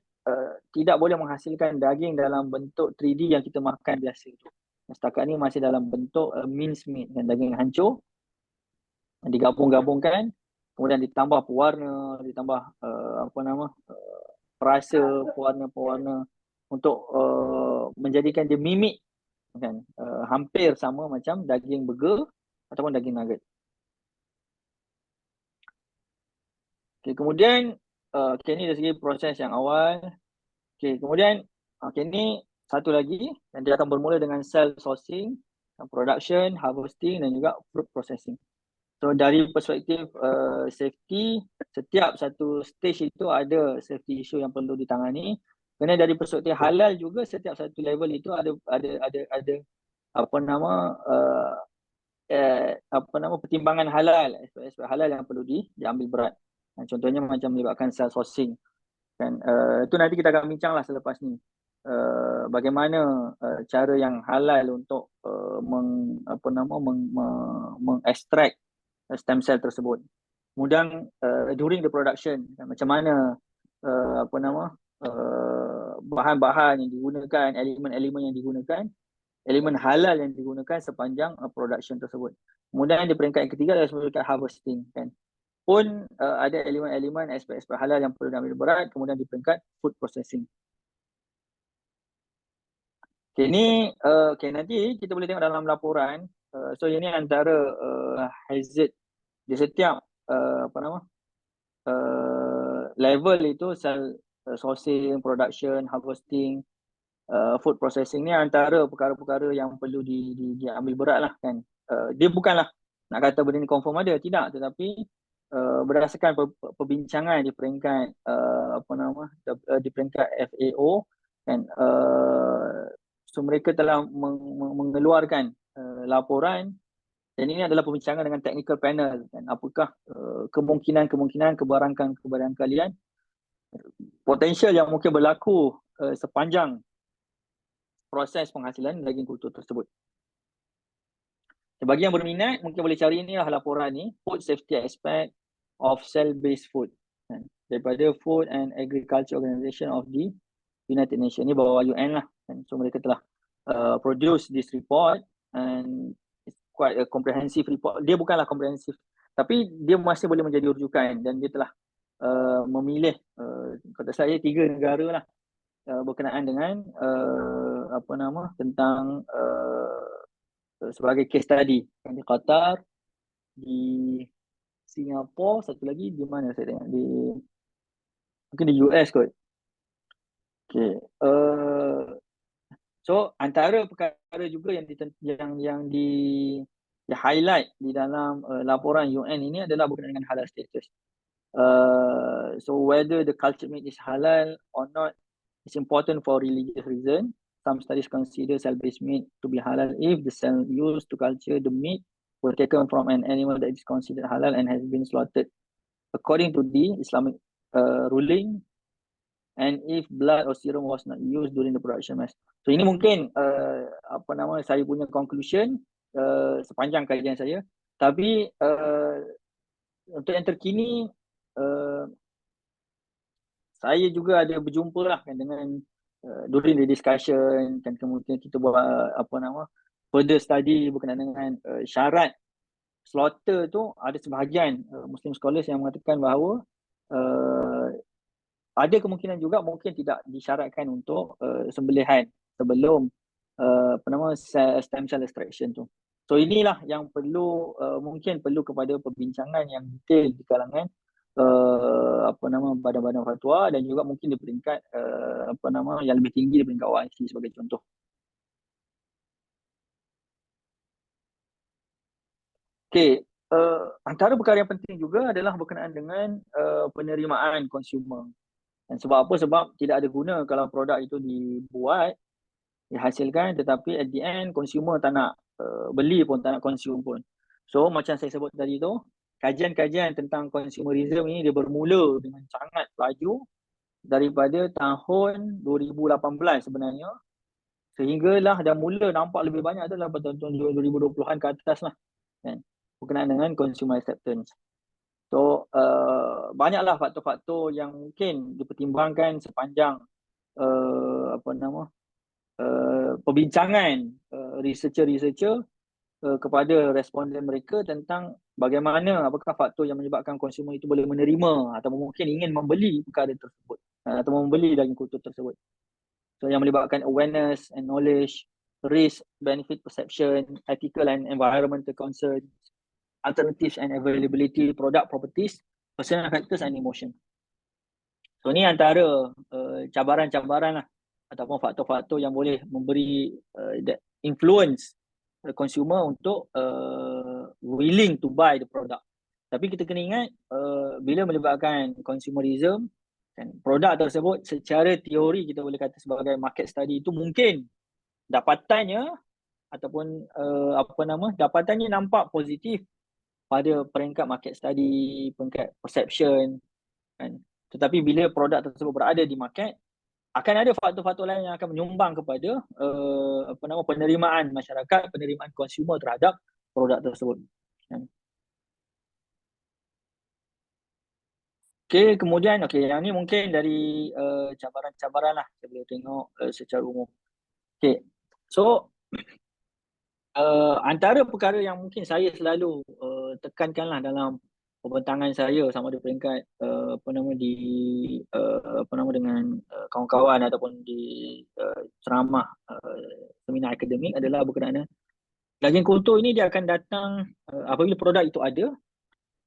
tidak boleh menghasilkan daging dalam bentuk 3D yang kita makan biasa itu. Setakat ni masih dalam bentuk minced meat, dan daging hancur digabung-gabungkan, kemudian ditambah pewarna, ditambah perasa, pewarna-pewarna untuk menjadikan dia mimik, kan, hampir sama macam daging burger ataupun daging nugget. Okay, kemudian ni dari segi proses yang awal. Okay, kemudian ni satu lagi yang dia akan bermula dengan cell sourcing, production, harvesting dan juga fruit processing. So dari perspektif safety, setiap satu stage itu ada safety issue yang perlu ditangani. Kerana dari perspektif halal juga setiap satu level itu ada pertimbangan halal, aspek halal yang perlu diambil berat. Contohnya macam melibatkan cell sourcing. Kan itu nanti kita akan bincanglah selepas ni. Bagaimana cara yang halal untuk mengekstrak stem cell tersebut. Kemudian during the production, macam mana bahan-bahan yang digunakan, elemen-elemen yang digunakan, elemen halal yang digunakan sepanjang production tersebut. Kemudian di peringkat yang ketiga adalah peringkat harvesting, kan. Pun ada elemen-elemen aspek-aspek halal yang perlu diambil berat. Kemudian di peringkat food processing. Okay, ni nanti kita boleh tengok dalam laporan. So ini antara hazard di setiap level itu, cell sourcing, production, harvesting, food processing ni antara perkara-perkara yang perlu diambil berat lah, kan. Dia bukanlah nak kata benda ni confirm ada, tidak, tetapi berdasarkan perbincangan di peringkat di peringkat FAO, kan, so mereka telah mengeluarkan laporan, dan ini adalah perbincangan dengan technical panel, kan. Apakah kemungkinan kebarangkalian potensial yang mungkin berlaku sepanjang proses penghasilan daging kultur tersebut. Bagi yang berminat, mungkin boleh cari inilah laporan ni, Food Safety Aspect of Cell-Based Food, kan, daripada Food and Agriculture Organization of the United Nations. Ni bawah UN lah, kan. So mereka telah produce this report, and it's quite a comprehensive report. Dia bukanlah comprehensive, tapi dia masih boleh menjadi rujukan, dan dia telah memilih kata saya 3 negara lah berkenaan dengan tentang sebagai case study, di Qatar, di Singapura, satu lagi di mana saya tengok, mungkin di US kot. Okay. So antara perkara juga yang di highlight di dalam laporan UN ini adalah berkenaan dengan halal status. So whether the cultured meat is halal or not is important for religious reason. Some studies consider cell-based meat to be halal if the cell used to culture the meat were taken from an animal that is considered halal and has been slaughtered according to the Islamic ruling, and if blood or serum was not used during the production mass. So ini mungkin saya punya conclusion sepanjang kajian saya. Tapi untuk yang terkini, saya juga ada berjumpa lah, kan, dengan during the discussion, kan, kemudian kita buat further study berkenaan dengan syarat slaughter tu. Ada sebahagian Muslim scholars yang mengatakan bahawa ada kemungkinan juga mungkin tidak disyaratkan untuk sembelihan sebelum stem cell extraction tu. So inilah yang perlu mungkin perlu kepada perbincangan yang detail di kalangan badan-badan fatwa, dan juga mungkin di peringkat yang lebih tinggi di peringkat OIC sebagai contoh. Okey, antara perkara yang penting juga adalah berkenaan dengan penerimaan consumer. Dan sebab apa? Sebab tidak ada guna kalau produk itu dibuat, dihasilkan, tetapi at the end consumer tak nak beli pun, tak nak consume pun. So macam saya sebut tadi tu, kajian-kajian tentang consumerism ini dia bermula dengan sangat laju daripada tahun 2018 sebenarnya, sehinggalah dah mula nampak lebih banyak adalah pada tahun 2020-an ke atas lah, kan, berkenaan dengan consumer acceptance. So banyaklah faktor-faktor yang mungkin dipertimbangkan sepanjang perbincangan researcher kepada responden mereka tentang bagaimana, apakah faktor yang menyebabkan konsumer itu boleh menerima atau mungkin ingin membeli perkara tersebut atau membeli daging kultur tersebut. So yang melibatkan awareness and knowledge, risk, benefit perception, ethical and environmental concerns, alternatives and availability, product properties, personal factors and emotion. So ni antara cabaran-cabaran lah ataupun faktor-faktor yang boleh memberi that influence the consumer untuk willing to buy the product. Tapi kita kena ingat bila melibatkan consumerism, kan, produk tersebut secara teori kita boleh kata sebagai market study itu mungkin dapatannya ataupun dapatannya nampak positif pada peringkat market study, peringkat perception, kan. Tetapi bila produk tersebut berada di market, akan ada faktor-faktor lain yang akan menyumbang kepada penerimaan masyarakat, penerimaan consumer terhadap produk tersebut. Okey, kemudian yang ni mungkin dari cabaran-cabaran lah saya boleh tengok secara umum. Okey. So antara perkara yang mungkin saya selalu tekankanlah dalam pembentangan saya sama ada peringkat dengan kawan-kawan ataupun di ceramah seminar akademik adalah berkenaan daging kultur ini dia akan datang apabila produk itu ada,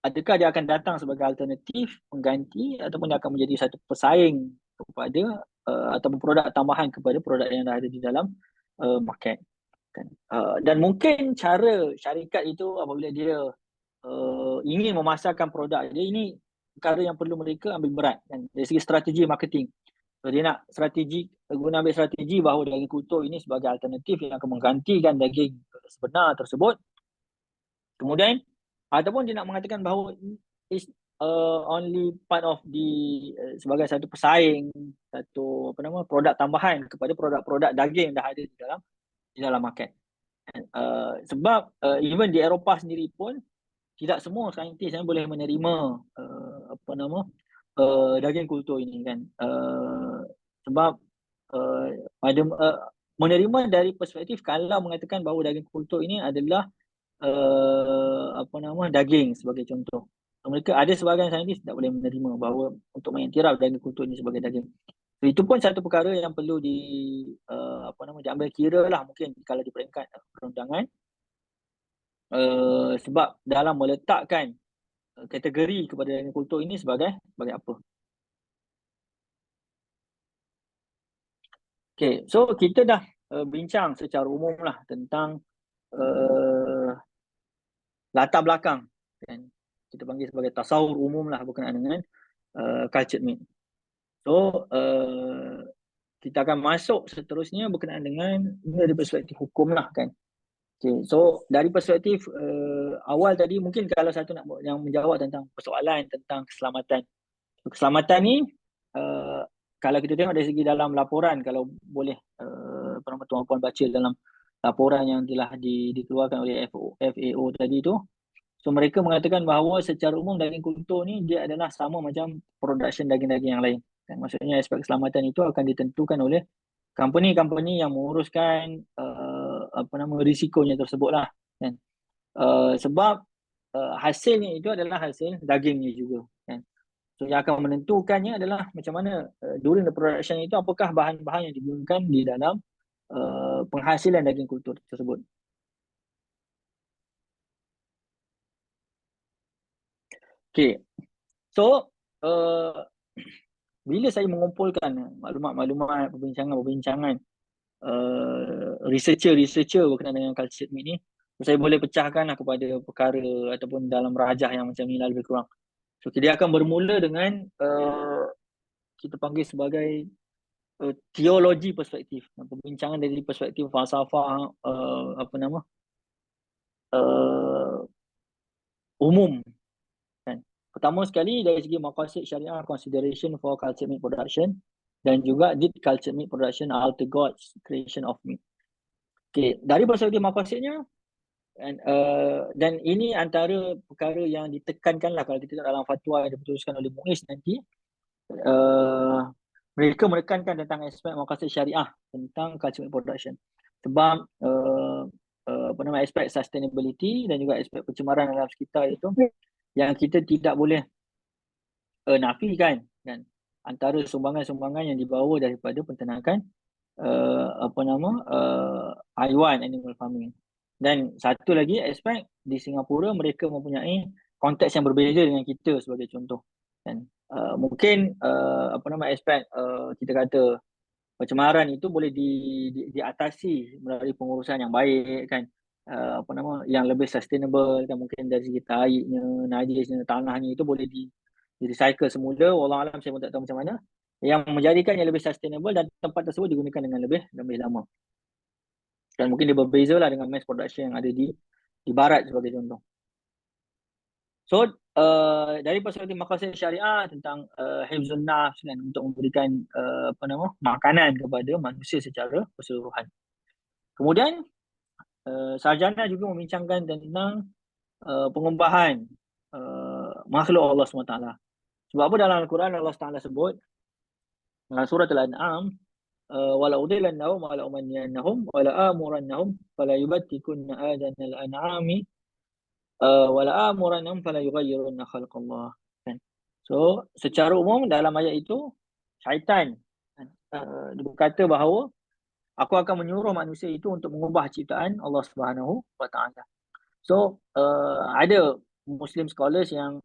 adakah dia akan datang sebagai alternatif, pengganti ataupun dia akan menjadi satu pesaing kepada ataupun produk tambahan kepada produk yang dah ada di dalam market. Dan mungkin cara syarikat itu apabila dia ingin memasarkan produk dia, ini perkara yang perlu mereka ambil berat, kan, dari segi strategi marketing. So, dia nak ambil strategi bahawa daging kultur ini sebagai alternatif yang akan menggantikan daging sebenar tersebut. Kemudian ataupun dia nak mengatakan bahawa is only part of sebagai satu pesaing, satu produk tambahan kepada produk-produk daging yang dah ada di dalam market. Sebab even di Eropah sendiri pun tidak semua saintis yang boleh menerima daging kultur ini, kan. Sebab menerima dari perspektif kalau mengatakan bahawa daging kultur ini adalah daging sebagai contoh. Mereka ada sebahagian saintis tidak boleh menerima bahawa untuk mengiktiraf daging kultur ini sebagai daging. So, itu pun satu perkara yang perlu diambil kira lah mungkin kalau di peringkat perundangan. Sebab dalam meletakkan kategori kepada daging kultur ini sebagai apa. Okay, so kita dah bincang secara umum lah tentang latar belakang, kan. Kita panggil sebagai tasawur umum lah berkenaan dengan cultured meat. So kita akan masuk seterusnya berkenaan dengan dari perspektif hukum lah, kan. Okay, so dari perspektif awal tadi mungkin kalau satu nak yang menjawab tentang persoalan tentang keselamatan. Keselamatan ni kalau kita tengok dari segi dalam laporan, kalau boleh tuan-puan baca dalam laporan yang telah dikeluarkan oleh FAO tadi tu. So mereka mengatakan bahawa secara umum daging kultur ni dia adalah sama macam production daging-daging yang lain. Dan maksudnya aspek keselamatan itu akan ditentukan oleh company-company yang menguruskan risikonya tersebut lah, kan. Sebab hasilnya itu adalah hasil dagingnya juga, kan. So yang akan menentukannya adalah macam mana during the production itu apakah bahan-bahan yang digunakan di dalam penghasilan daging kultur tersebut. Okay, so bila saya mengumpulkan maklumat-maklumat, perbincangan researcher berkenaan dengan cultured meat ni, saya boleh pecahkan kepada perkara ataupun dalam rajah yang macam ni lah lebih kurang. So dia akan bermula dengan kita panggil sebagai teologi perspektif, perbincangan dari perspektif falsafah umum, kan. Pertama sekali dari segi maqasid syariah, consideration for cultured meat production, dan juga did cultured meat production alter God's creation of meat. Okay, dari perspektif maqasidnya, dan ini antara perkara yang ditekankan lah kalau kita tengok dalam fatwa yang diputuskan oleh MUIS nanti. Mereka menekankan tentang aspek maqasid syariah tentang cultured meat production. Sebab aspek sustainability dan juga aspek pencemaran alam sekitar itu yang kita tidak boleh nafikan, kan, antara sumbangan-sumbangan yang dibawa daripada penternakan haiwan, animal farming. Dan satu lagi aspek di Singapura mereka mempunyai konteks yang berbeza dengan kita sebagai contoh. Dan mungkin aspek kita kata pencemaran itu boleh diatasi melalui pengurusan yang baik kan, yang lebih sustainable kan, mungkin dari segi airnya, najisnya, tanahnya itu boleh di recycle semula. Wallahu alam, saya pun tak tahu macam mana yang menjadikan yang lebih sustainable dan tempat tersebut digunakan dengan lebih lama. Dan mungkin dia berbeza lah dengan mass production yang ada di barat sebagai contoh. So dari perspektif maqasid syariah tentang hifzun nafs kan, untuk memberikan makanan kepada manusia secara keseluruhan. Kemudian sarjana juga membincangkan tentang pengubahan makhluk Allah SWT. Sebab apa dalam Al-Quran Allah SWT sebut dalam surah Al-An'am, wala udillannahum wala umanniyannahum wala amurannahum fala yubattikunna adanal an'ami wala amurannahum fala yughayyirunna khalqallah. Kan? So secara umum dalam ayat itu syaitan dia berkata bahawa aku akan menyuruh manusia itu untuk mengubah ciptaan Allah Subhanahu wa taala. So ada Muslim scholars yang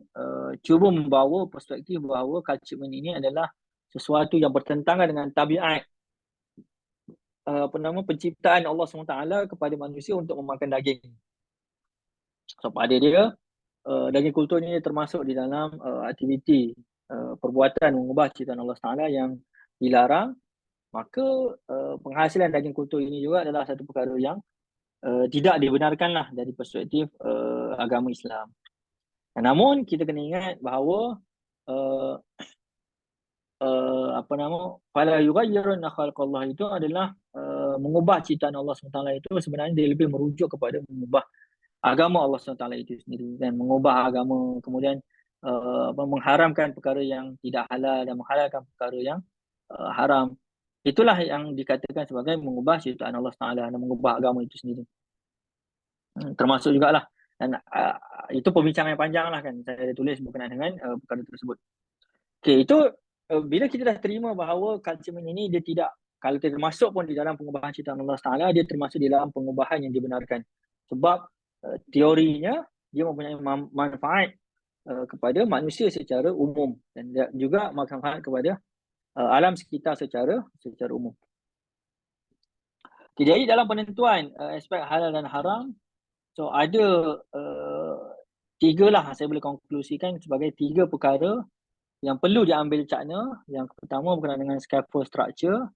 cuba membawa perspektif bahawa culture ini adalah sesuatu yang bertentangan dengan tabiat penciptaan Allah SWT kepada manusia untuk memakan daging. So pada dia daging kultur ini termasuk di dalam aktiviti perbuatan mengubah ciptaan Allah SWT yang dilarang. Maka penghasilan daging kultur ini juga adalah satu perkara yang tidak dibenarkanlah dari perspektif agama Islam. Namun kita kena ingat bahawa fala yughayyirunna khalqallah itu adalah mengubah ciptaan Allah SWT itu sebenarnya dia lebih merujuk kepada mengubah agama Allah SWT itu sendiri, dan mengubah agama, kemudian mengharamkan perkara yang tidak halal dan menghalalkan perkara yang haram. Itulah yang dikatakan sebagai mengubah ciptaan Allah SWT dan mengubah agama itu sendiri. Termasuk jugalah, dan itu perbincangan yang panjang lah kan, saya ada tulis berkenaan dengan perkara tersebut. Okay, itu bila kita dah terima bahawa culture ini dia tidak, kalau kita termasuk pun di dalam pengubahan ciptaan Allah SWT, dia termasuk di dalam pengubahan yang dibenarkan. Sebab teorinya dia mempunyai manfaat kepada manusia secara umum dan juga manfaat kepada alam sekitar secara umum. Jadi dalam penentuan aspek halal dan haram, so ada tiga lah, saya boleh konklusikan sebagai tiga perkara yang perlu diambil cakna. Yang pertama berkenaan dengan scaffold structure,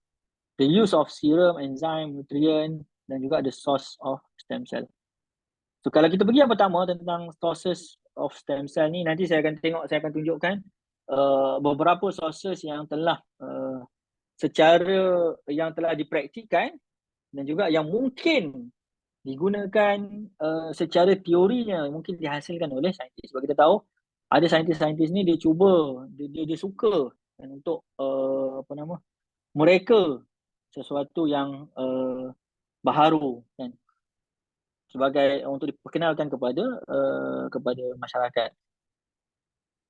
the use of serum, enzyme, nutrient dan juga the source of stem cell. So kalau kita pergi yang pertama tentang sources of stem cell ni, nanti saya akan tunjukkan beberapa sources yang telah yang telah dipraktikkan dan juga yang mungkin digunakan secara teorinya mungkin dihasilkan oleh saintis. Sebab kita tahu ada saintis-saintis ni dia cuba, dia suka untuk mereka sesuatu yang baharu kan, sebagai untuk diperkenalkan kepada masyarakat.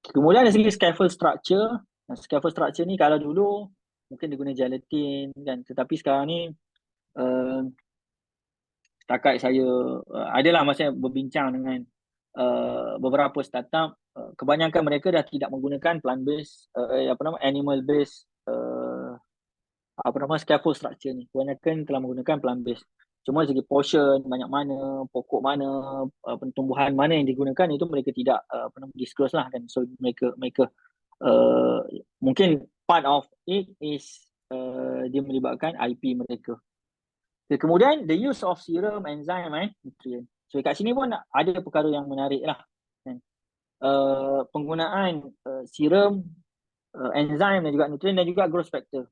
Kemudian dari segi scaffold structure, scaffold structure ni kalau dulu mungkin diguna gelatin kan, tetapi sekarang ni setakat saya adalah masa berbincang dengan beberapa startup, kebanyakan mereka dah tidak menggunakan plant based animal based scaffold structure ni. Kebanyakan telah menggunakan plant based. Cuma segi portion, banyak mana, pokok mana, tumbuhan mana yang digunakan, itu mereka tidak disclose lah kan. So mereka mungkin part of it is dia melibatkan IP mereka. Okay, kemudian the use of serum, enzyme, nutrient. So kat sini pun ada perkara yang menarik lah kan. Penggunaan serum, enzyme dan juga nutrient dan juga growth factor.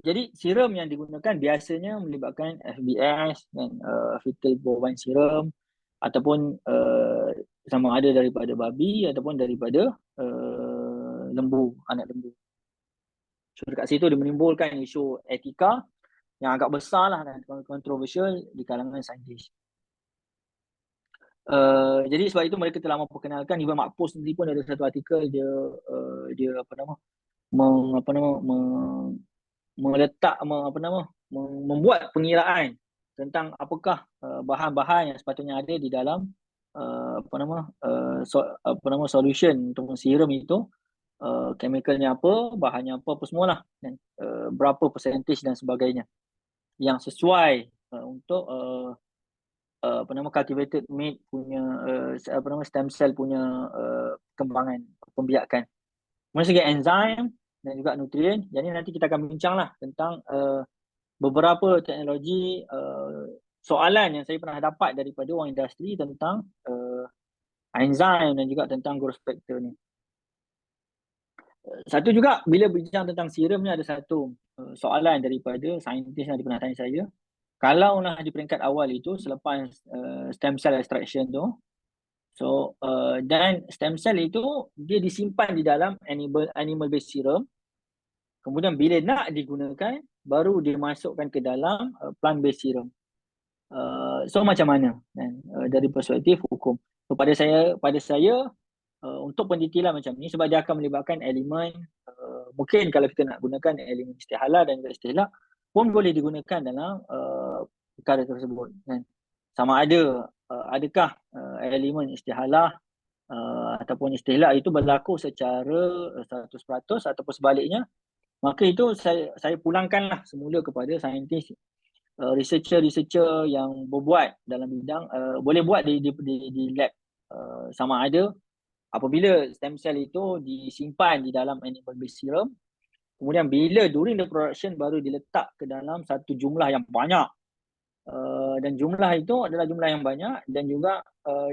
Jadi serum yang digunakan biasanya melibatkan FBS dan fetal bovine serum, ataupun sama ada daripada babi ataupun daripada lembu, anak lembu. So dekat situ dia menimbulkan isu etika yang agak besar lah dan kontroversial di kalangan saintis. Jadi sebab itu mereka telah memperkenalkan, Ibn Makpus sendiri pun ada satu artikel dia membuat pengiraan tentang apakah bahan-bahan yang sepatutnya ada di dalam solution untuk serum itu, chemicalnya apa, bahannya apa semualah, dan berapa percentage dan sebagainya yang sesuai untuk cultivated meat punya stem cell punya kembangan pembiakan. Dari segi enzim dan juga nutrien. Jadi nanti kita akan bincanglah tentang beberapa teknologi, soalan yang saya pernah dapat daripada orang industri tentang enzim dan juga tentang growth factor ni. Satu juga, bila bincang tentang serum ni, ada satu soalan daripada saintis yang pernah tanya saya. Kalau lah di peringkat awal itu, selepas stem cell extraction tu, dan stem cell itu dia disimpan di dalam animal based serum. Kemudian bila nak digunakan, baru dimasukkan ke dalam plant based serum. So macam mana dari perspektif hukum? So, pada saya untuk pendetailan macam ni, sebab dia akan melibatkan elemen, mungkin kalau kita nak gunakan elemen istihala dan juga istilah pun boleh digunakan dalam perkara tersebut. Sama ada adakah elemen istihalah ataupun istilah itu berlaku secara 100% ataupun sebaliknya, maka itu saya pulangkanlah semula kepada saintis, researcher yang berbuat dalam bidang, boleh buat di lab. Sama ada apabila stem cell itu disimpan di dalam animal based serum, kemudian bila during the production baru diletak ke dalam satu jumlah yang banyak, dan jumlah itu adalah jumlah yang banyak, dan juga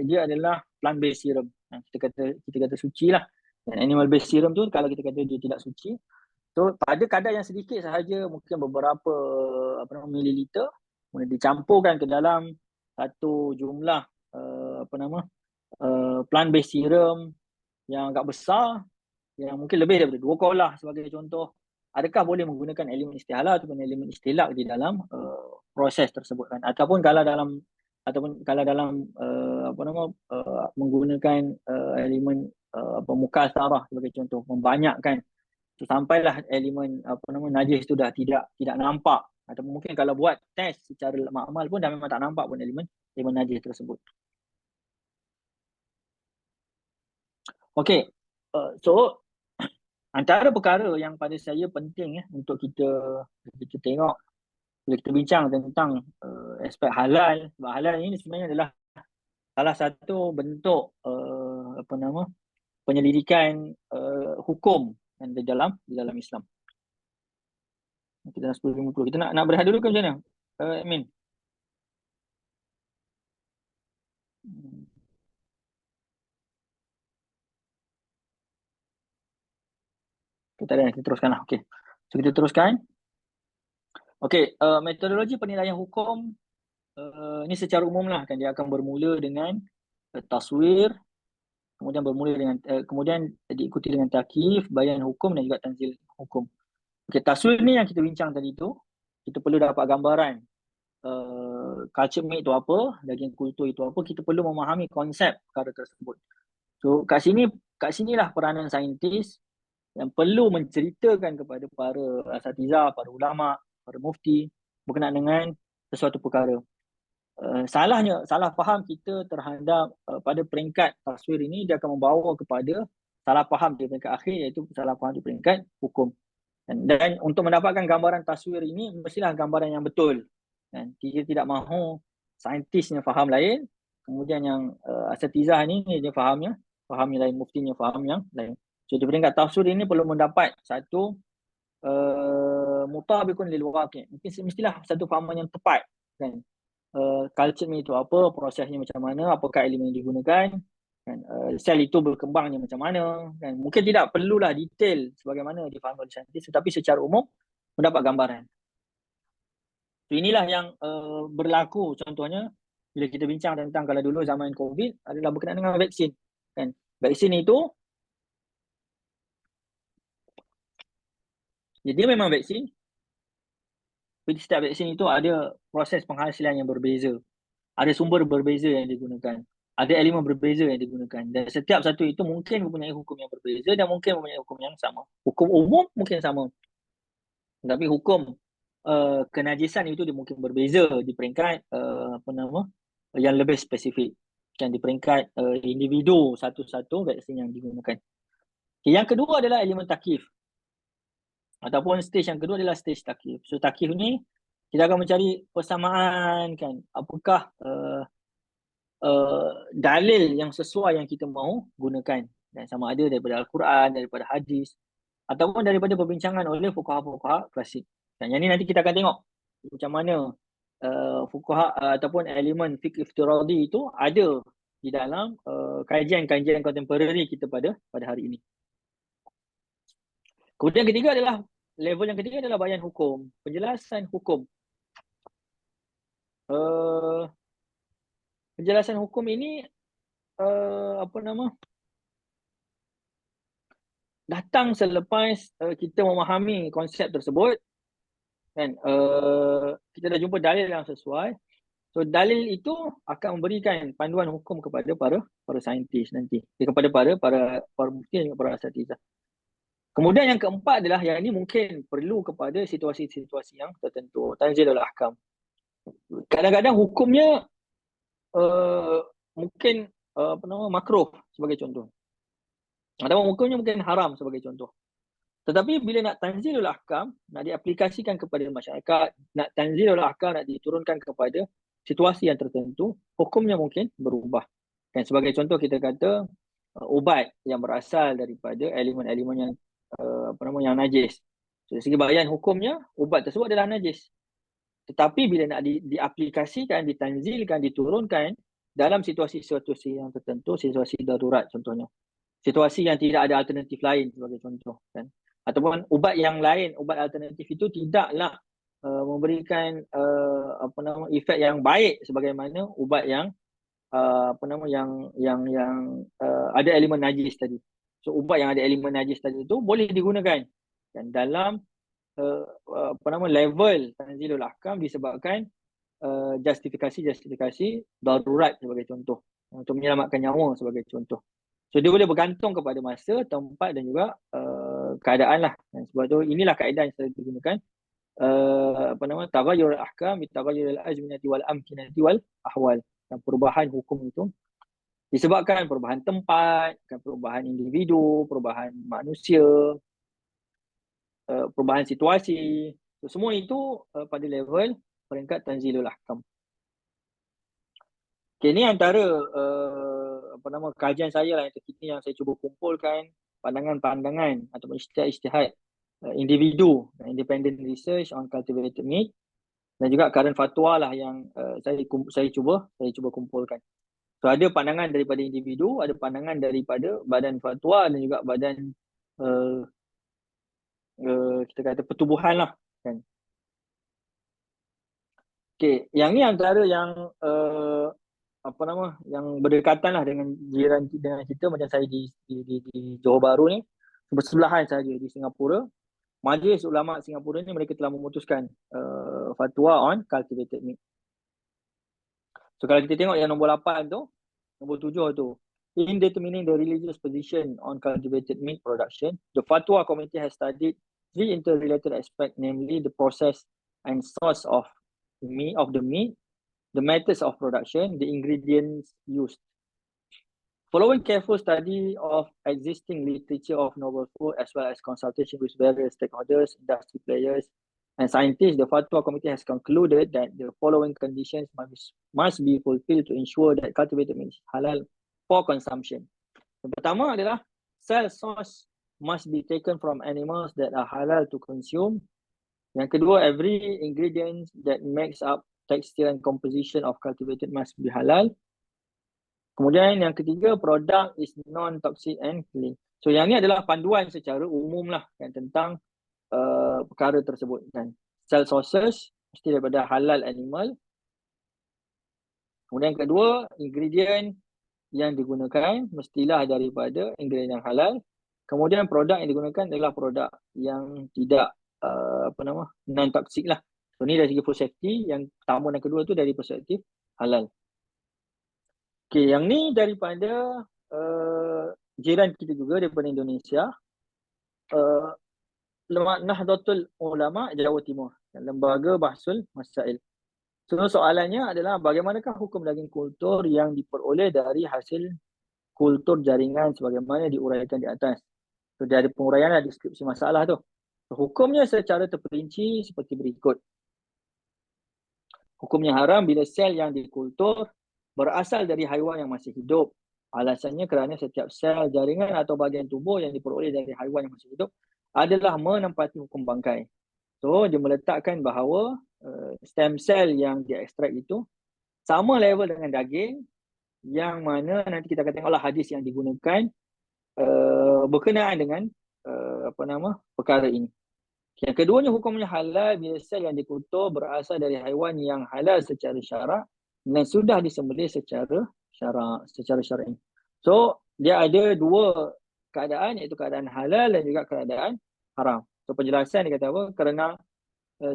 dia adalah plant based serum. Kita kata suci lah. Dan animal based serum tu kalau kita kata dia tidak suci, so pada kadar yang sedikit sahaja, mungkin beberapa mililiter, kemudian dicampurkan ke dalam satu jumlah plant based serum yang agak besar, yang mungkin lebih daripada 2 kolah sebagai contoh, adakah boleh menggunakan elemen istihala ataupun elemen istilak di dalam proses tersebut kan? Ataupun kalau dalam menggunakan elemen mukasarah sebagai contoh, membanyakkan sampailah elemen najis itu dah tidak nampak, atau mungkin kalau buat test secara makmal pun dah memang tak nampak pun elemen najis tersebut. Okey, so antara perkara yang pada saya penting untuk kita tengok bila kita bincang tentang aspek halal. Sebab halal ini sebenarnya adalah salah satu bentuk penyelidikan hukum di dalam Islam. Kita dah 10.50. Kita nak berehat dulu ke macam mana? Amin. Kita teruskanlah. Okey. So kita teruskan. Okey, metodologi penilaian hukum ini secara umum lah kan, dia akan bermula dengan taswir, kemudian diikuti dengan takyif, bayan hukum dan juga tanzil hukum. Okey, taswir ni yang kita bincang tadi tu, kita perlu dapat gambaran culture meat itu apa, daging kultur itu apa, kita perlu memahami konsep perkara tersebut. So kat sinilah peranan saintis yang perlu menceritakan kepada para asatizah, para ulama, para mufti berkenaan dengan sesuatu perkara. Salah faham kita terhadap pada peringkat taswir ini, dia akan membawa kepada salah faham di peringkat akhir, iaitu salah faham di peringkat hukum. Dan untuk mendapatkan gambaran taswir ini, mestilah gambaran yang betul. Kita tidak mahu saintisnya faham lain, kemudian yang asatizah ni dia faham yang lain, muftinya faham yang lain. So di peringkat taswir ini perlu mendapat satu mutabikun lil waqi'. Mestilah satu fahaman yang tepat kan. Culture meat itu apa, prosesnya macam mana, apakah elemen yang digunakan, kan, sel itu berkembangnya macam mana kan. Mungkin tidak perlulah detail sebagaimana difahami oleh saintis, tetapi secara umum mendapat gambaran. So, inilah yang berlaku contohnya bila kita bincang tentang kalau dulu zaman COVID adalah berkenaan dengan vaksin kan. Vaksin itu dia memang vaksin, tapi setiap vaksin itu ada proses penghasilan yang berbeza, ada sumber berbeza yang digunakan, ada elemen berbeza yang digunakan, dan setiap satu itu mungkin mempunyai hukum yang berbeza dan mungkin mempunyai hukum yang sama. Hukum umum mungkin sama, tapi hukum kenajisan itu dia mungkin berbeza di peringkat yang lebih spesifik. Kan di peringkat individu satu-satu vaksin yang digunakan. Okay, yang kedua adalah elemen takif. Ataupun stage yang kedua adalah stage takif. So takif ni kita akan mencari persamaan kan. Apakah dalil yang sesuai yang kita mahu gunakan. Dan sama ada daripada Al-Quran, daripada hadis, ataupun daripada perbincangan oleh fuqaha-fuqaha klasik. Dan yang ni nanti kita akan tengok macam mana fuqaha ataupun elemen fiqh iftiradi itu ada di dalam kajian-kajian kontemporari kita pada hari ini. Kemudian level yang ketiga adalah bayan hukum, penjelasan hukum. Penjelasan hukum ini datang selepas kita memahami konsep tersebut kan. Kita dah jumpa dalil yang sesuai. So dalil itu akan memberikan panduan hukum kepada para saintis nanti, kepada para mufti dan para asatizah. Kemudian yang keempat adalah yang ini mungkin perlu kepada situasi-situasi yang tertentu, tanzilul ahkam. Kadang-kadang hukumnya mungkin makruh sebagai contoh. Ataupun hukumnya mungkin haram sebagai contoh. Tetapi bila nak tanzilul ahkam, nak diaplikasikan kepada masyarakat, nak tanzilul ahkam, nak diturunkan kepada situasi yang tertentu, hukumnya mungkin berubah. Dan sebagai contoh kita kata ubat yang berasal daripada elemen-elemen yang yang najis. So, dari segi bayan hukumnya, ubat tersebut adalah najis. Tetapi bila nak diaplikasikan, ditanzilkan, diturunkan dalam situasi-situasi yang tertentu, situasi darurat contohnya. Situasi yang tidak ada alternatif lain sebagai contoh kan. Ataupun ubat yang lain, ubat alternatif itu tidaklah memberikan efek yang baik sebagaimana ubat yang ada elemen najis tadi. So ubat yang ada elemen najis tadi itu boleh digunakan dan dalam level tanzilul ahkam disebabkan justifikasi darurat sebagai contoh, untuk menyelamatkan nyawa sebagai contoh. So dia boleh bergantung kepada masa, tempat dan juga keadaan lah. Dan sebab tu inilah kaedah yang selalu digunakan, taghayyur al-ahkam bi taghayyur al-azminati wal amkinati wal ahwal. Dan perubahan hukum itu disebabkan perubahan tempat, perubahan individu, perubahan manusia, perubahan situasi. So, semua itu pada level peringkat tanzilul ahkam. Okay, ini antara kajian saya lah yang terkini yang saya cuba kumpulkan pandangan-pandangan atau ijtihad individu, independent research on cultivated meat, dan juga current fatwa lah yang saya cuba kumpulkan. So ada pandangan daripada individu, ada pandangan daripada badan fatwa dan juga badan kita kata pertubuhan lah kan. Okay, yang ni antara yang yang berdekatan lah dengan jiran dengan kita, macam saya di Johor Bahru ni, bersebelahan saja di Singapura. Majlis Ulama Singapura ni mereka telah memutuskan fatwa on cultivated meat. So kalau kita tengok yang nombor 8 tu, nombor 7 tu, in determining the religious position on cultivated meat production, the Fatwa Committee has studied 3 interrelated aspects, namely the process and source of the meat, the methods of production, the ingredients used. Following careful study of existing literature of novel food as well as consultation with various stakeholders, industry players, and scientists, the Fatwa Committee has concluded that the following conditions must be fulfilled to ensure that cultivated meat is halal for consumption. Yang pertama adalah cell source must be taken from animals that are halal to consume. Yang kedua, every ingredient that makes up texture and composition of cultivated must be halal. Kemudian yang ketiga, product is non-toxic and clean. So yang ni adalah panduan secara umum lah kan, tentang perkara tersebut kan. Cell sources mesti daripada halal animal. Kemudian yang kedua, ingredient yang digunakan mestilah daripada ingredient yang halal. Kemudian produk yang digunakan adalah produk yang tidak non-toxic lah. So ni dari segi food safety. Yang pertama dan kedua tu dari perspektif halal. Okay, yang ni daripada jiran kita juga daripada Indonesia, Nahdlatul Ulama Jawa Timur, Lembaga Bahsul Masail. So soalannya adalah bagaimanakah hukum daging kultur yang diperoleh dari hasil kultur jaringan sebagaimana diuraikan di atas. So dia ada penguraian lah deskripsi masalah tu. So, hukumnya secara terperinci seperti berikut. Hukumnya haram bila sel yang dikultur berasal dari haiwan yang masih hidup. Alasannya kerana setiap sel jaringan atau bahagian tubuh yang diperoleh dari haiwan yang masih hidup adalah menempati hukum bangkai. So dia meletakkan bahawa stem cell yang diekstrak itu sama level dengan daging, yang mana nanti kita akan tengoklah hadis yang digunakan berkenaan dengan perkara ini. Yang keduanya, hukumnya halal bila sel yang dikultur berasal dari haiwan yang halal secara syarak dan sudah disembelih secara syar'i. So dia ada dua keadaan, iaitu keadaan halal dan juga keadaan haram. So penjelasan dia kata apa? Kerana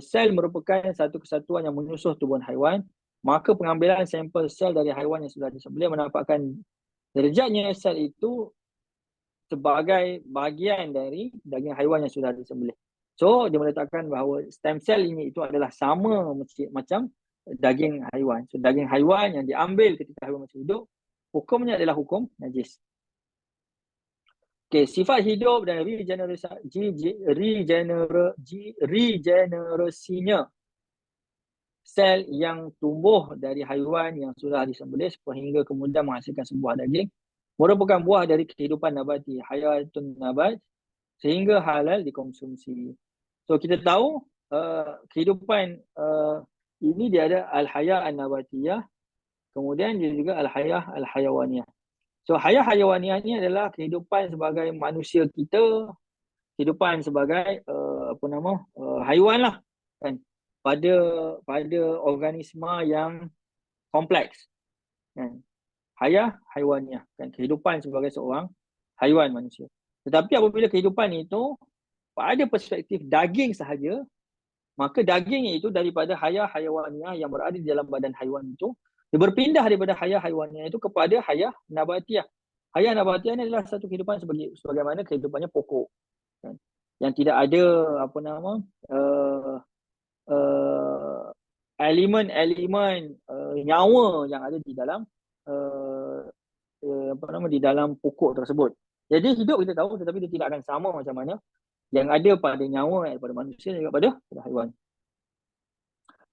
sel merupakan satu kesatuan yang menyusuh tubuhan haiwan, maka pengambilan sampel sel dari haiwan yang sudah disembelih menampakkan derajatnya sel itu sebagai bahagian dari daging haiwan yang sudah disembelih. So dia meletakkan bahawa stem cell ini itu adalah sama macam daging haiwan. So daging haiwan yang diambil ketika haiwan masih hidup, hukumnya adalah hukum najis. Okay, sifat hidup dan regenerasinya sel yang tumbuh dari haiwan yang sudah disembelih sehingga kemudian menghasilkan sebuah daging merupakan buah dari kehidupan nabati, hayatun nabat, sehingga halal dikonsumsi. So kita tahu kehidupan ini dia ada al-hayah an-nabatiyah, kemudian dia juga al-hayah al-hayawaniyah. So hayah hayawaniyah ni adalah kehidupan sebagai manusia kita, kehidupan sebagai haiwan lah kan, pada organisma yang kompleks kan. Hayah hayawaniyah kan, kehidupan sebagai seorang haiwan manusia. Tetapi apabila kehidupan itu pada perspektif daging sahaja, maka daging itu daripada hayah hayawaniyah yang berada di dalam badan haiwan itu, dia berpindah daripada hayah hayawaniyah itu kepada hayah nabatiyah. Hayah nabatiyah ini adalah satu kehidupan sebagaimana kehidupannya pokok kan? Yang tidak ada elemen-elemen nyawa yang ada di dalam di dalam pokok tersebut. Jadi hidup kita tahu, tetapi dia tidak akan sama macam mana yang ada pada nyawa, pada manusia dan juga pada haiwan.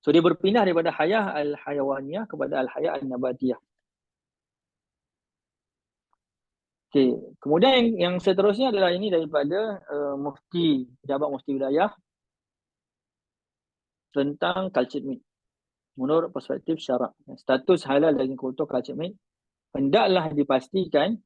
So dia berpindah daripada hayah al-hayawaniyah kepada al-hayah al-nabatiyah. Okay. Kemudian yang seterusnya adalah ini daripada pejabat mufti wilayah tentang cultured meat. Menurut perspektif syarak, status halal daging kultur cultured meat hendaklah dipastikan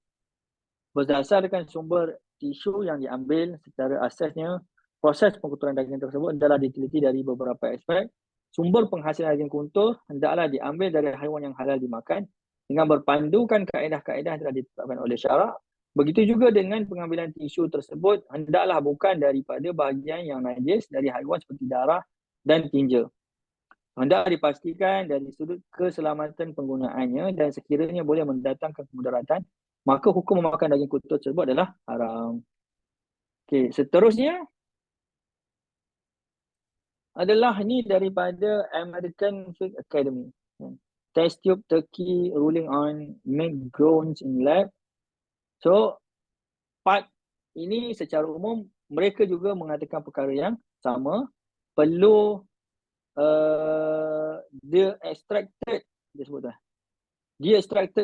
berdasarkan sumber tisu yang diambil. Secara asasnya, proses pengkulturan daging tersebut adalah diteliti dari beberapa aspek. Sumber penghasilan daging kultur hendaklah diambil dari haiwan yang halal dimakan dengan berpandukan kaedah-kaedah yang telah ditetapkan oleh syarak. Begitu juga dengan pengambilan tisu tersebut hendaklah bukan daripada bahagian yang najis dari haiwan seperti darah dan tinja. Hendak dipastikan dari sudut keselamatan penggunaannya, dan sekiranya boleh mendatangkan kemudaratan, maka hukum memakan daging kultur tersebut adalah haram. Okey, seterusnya adalah ini daripada American Food Academy. Test tube turkey ruling on meat grown in lab. So, part ini secara umum mereka juga mengatakan perkara yang sama. Perlu the extracted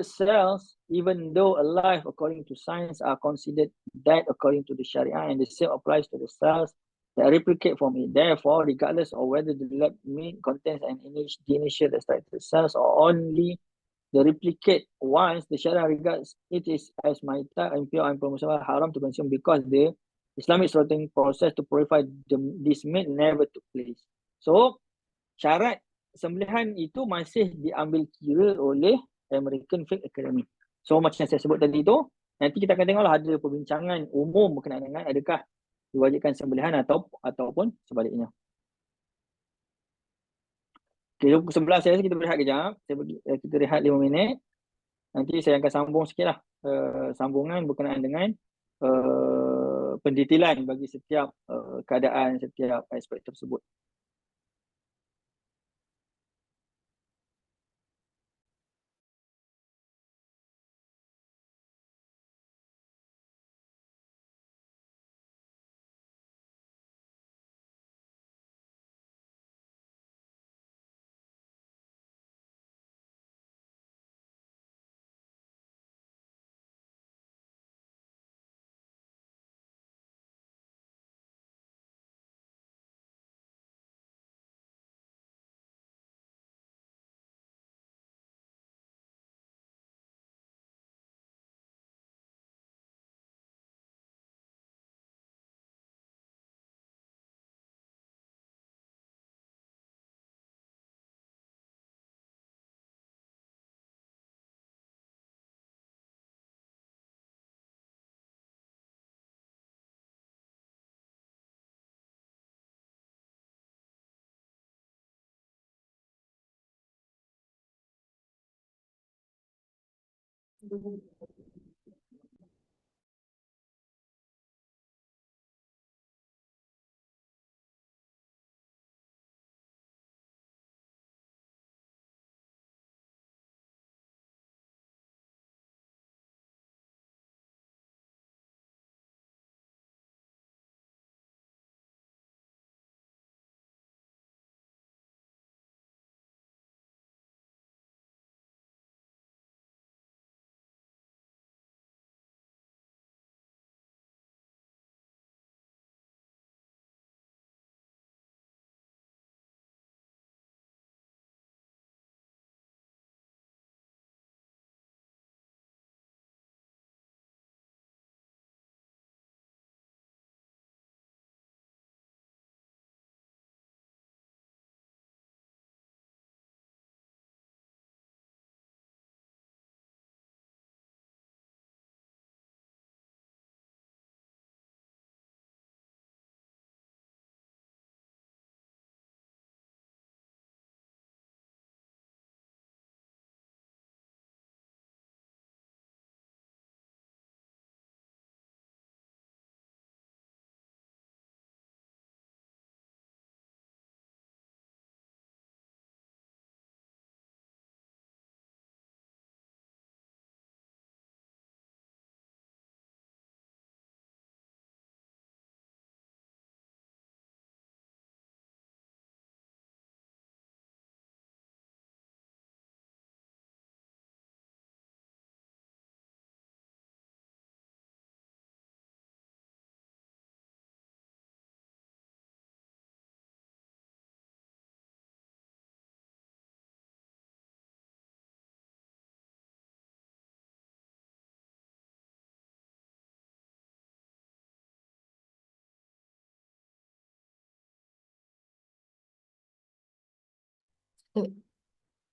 cells, even though alive according to science, are considered dead according to the Sharia, and the same applies to the cells that replicate from it. Therefore, regardless of whether the lab meat contains an initial extracted cells or only the replicate ones, the Sharia regards it as maita, impure and permissible, haram to consume, because the Islamic slaughtering process to purify this meat never took place. So, syarat sembelihan itu masih diambil kira oleh American Food Academy. So macam saya sebut tadi tu, nanti kita akan tengoklah ada perbincangan umum berkenaan dengan adakah diwajibkan sembelihan ataupun sebaliknya. Okay, sebelah saya kita berehat kejap. Kita rehat 5 minit. Nanti saya akan sambung sikitlah sambungan berkenaan dengan pendetailan bagi setiap keadaan, setiap aspek tersebut.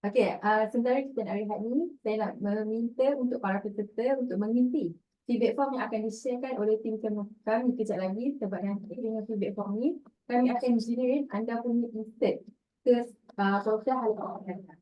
Okey, sementara kita nak rehat ni, saya nak meminta untuk para peserta untuk mengisi feedback form yang akan di-sharekan oleh tim kami kejap lagi, sebab nanti dengan feedback form ni kami akan generate anda punya insert ke sosial halaman anda.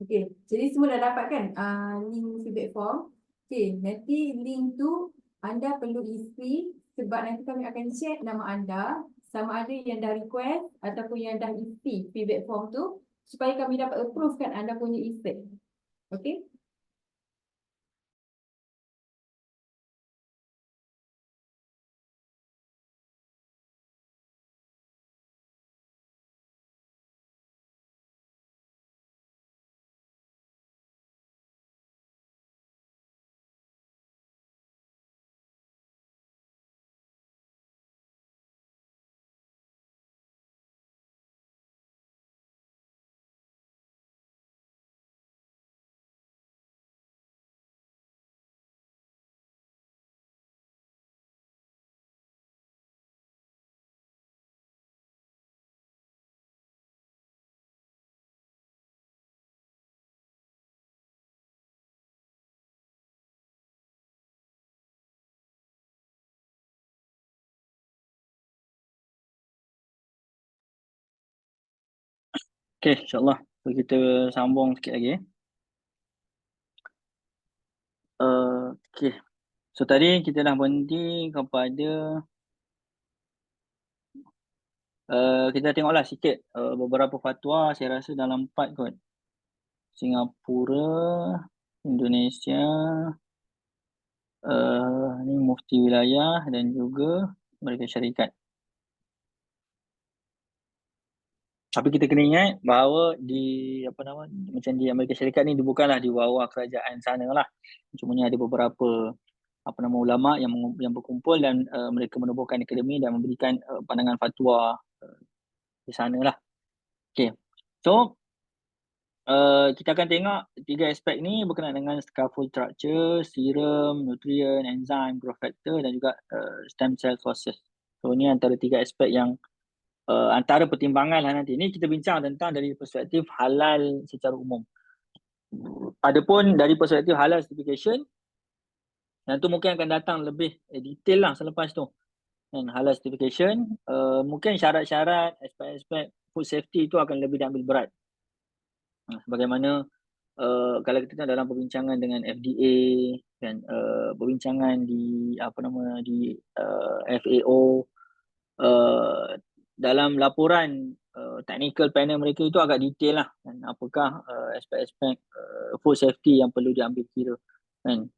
Okey, jadi semua dah dapat kan link feedback form. Okey, nanti link tu anda perlu isi sebab nanti kami akan check nama anda sama ada yang dah request ataupun yang dah isi feedback form tu supaya kami dapat approve kan anda punya insert. Okey? Okay, insyaAllah. So, kita sambung sikit lagi. Okay. So, tadi kita dah berhenti kepada kita tengoklah sikit beberapa fatwa, saya rasa dalam 4 kot. Singapura, Indonesia, ni mufti wilayah dan juga mereka syarikat. Tapi kita kena ingat bahawa macam di Amerika Syarikat ni, dia bukanlah di bawah kerajaan sana lah. Cumanya ada beberapa ulama yang berkumpul dan mereka menubuhkan akademi dan memberikan pandangan fatwa di sana lah. Okay. So kita akan tengok 3 aspek ni berkenaan dengan scaffold structure, serum, nutrient, enzyme, growth factor dan juga stem cell process. So ni antara 3 aspek yang antara pertimbangan lah nanti. Ni kita bincang tentang dari perspektif halal secara umum. Adapun dari perspektif halal certification, yang tu mungkin akan datang lebih detail lah selepas tu. Dan halal certification, mungkin syarat-syarat, aspek-aspek food safety tu akan lebih diambil berat. Bagaimana kalau kita tengok dalam perbincangan dengan FDA dan perbincangan di FAO, dalam laporan technical panel mereka itu agak detail lah, dan apakah aspek-aspek food safety yang perlu diambil kira, kan.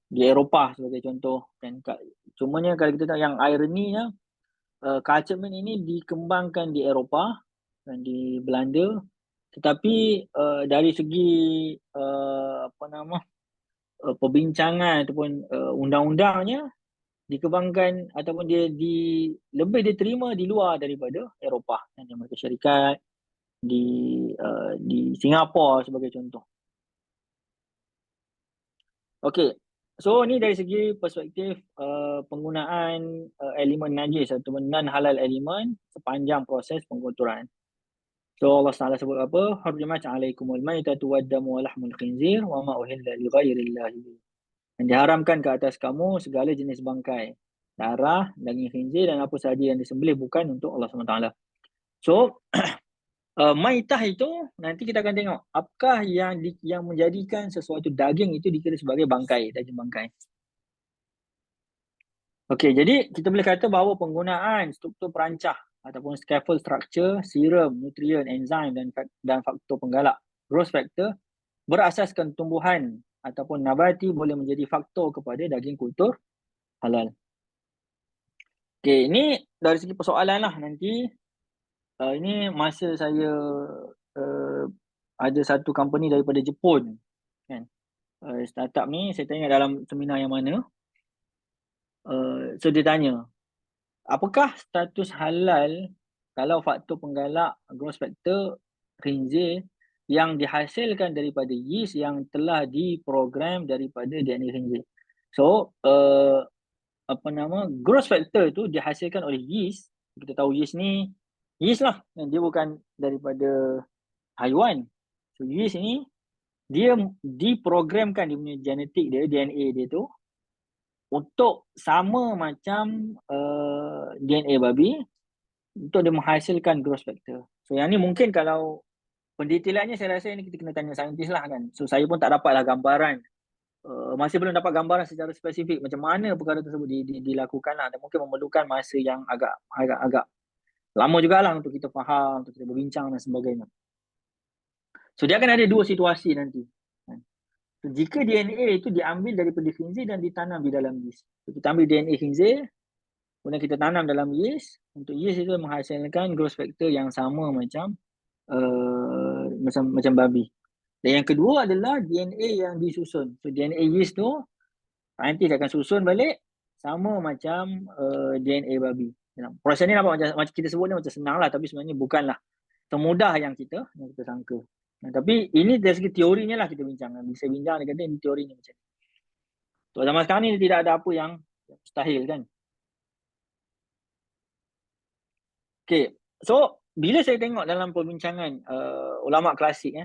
Di Eropah sebagai contoh, kan. Cumanya kalau kita tengok yang ironinya, Carchman ini dikembangkan di Eropah dan di Belanda, tetapi dari segi perbincangan ataupun undang-undangnya dikembangkan ataupun lebih diterima di luar daripada Eropah, di Amerika Syarikat, di Singapura sebagai contoh. Okey. So ni dari segi perspektif penggunaan elemen najis ataupun non halal elemen sepanjang proses pengkotoran. So Allah Taala sebut apa? Hurrimat 'alaikumul maitatu wad-damu wa lahmul khinzir wa ma uhilla li ghairillahi. Dan diharamkan ke atas kamu segala jenis bangkai, darah, daging khinzir dan apa sahaja yang disembelih bukan untuk Allah SWT. So maitah itu nanti kita akan tengok apakah yang menjadikan sesuatu daging itu dikira sebagai bangkai, daging bangkai. Okey, jadi kita boleh kata bahawa penggunaan struktur perancah ataupun scaffold structure, serum, nutrient, enzyme dan faktor penggalak, growth factor, berasaskan tumbuhan ataupun nabati boleh menjadi faktor kepada daging kultur halal. Okey, ini dari segi persoalan lah nanti. Ini masa saya ada satu company daripada Jepun, kan. Startup ni saya tengok dalam seminar yang mana. So dia tanya, apakah status halal kalau faktor penggalak, growth factor, khinzir yang dihasilkan daripada yeast yang telah diprogram daripada DNA khinzir. So growth factor tu dihasilkan oleh yeast. Kita tahu yeast ni yeast lah, dia bukan daripada haiwan. So yeast ni dia diprogramkan, dia punya genetik dia, DNA dia tu untuk sama macam DNA babi untuk dia menghasilkan growth factor. So yang ni mungkin kalau pendetailannya saya rasa ini kita kena tanya saintis lah, kan. So saya pun tak dapatlah gambaran, masih belum dapat gambaran secara spesifik macam mana perkara tersebut dilakukan lah, dan mungkin memerlukan masa yang agak lama jugalah untuk kita faham, untuk kita berbincang dan sebagainya. So dia akan ada 2 situasi nanti. So, jika DNA itu diambil daripada khinzir dan ditanam di dalam yeast. So, kita ambil DNA khinzir, kemudian kita tanam dalam yeast. Untuk yeast itu menghasilkan growth factor yang sama macam babi. Dan yang kedua adalah DNA yang disusun. So DNA yeast tu nanti akan susun balik sama macam DNA babi. Proses ni nampak macam kita sebut ni macam senang lah, tapi sebenarnya bukanlah semudah yang kita sangka. Tapi ini dari segi teorinya lah kita bincang. Bisa bincang, dia kata ini teorinya macam ni. So zaman sekarang ni tidak ada apa yang mustahil, kan. Okay, so bila saya tengok dalam perbincangan ulama klasik,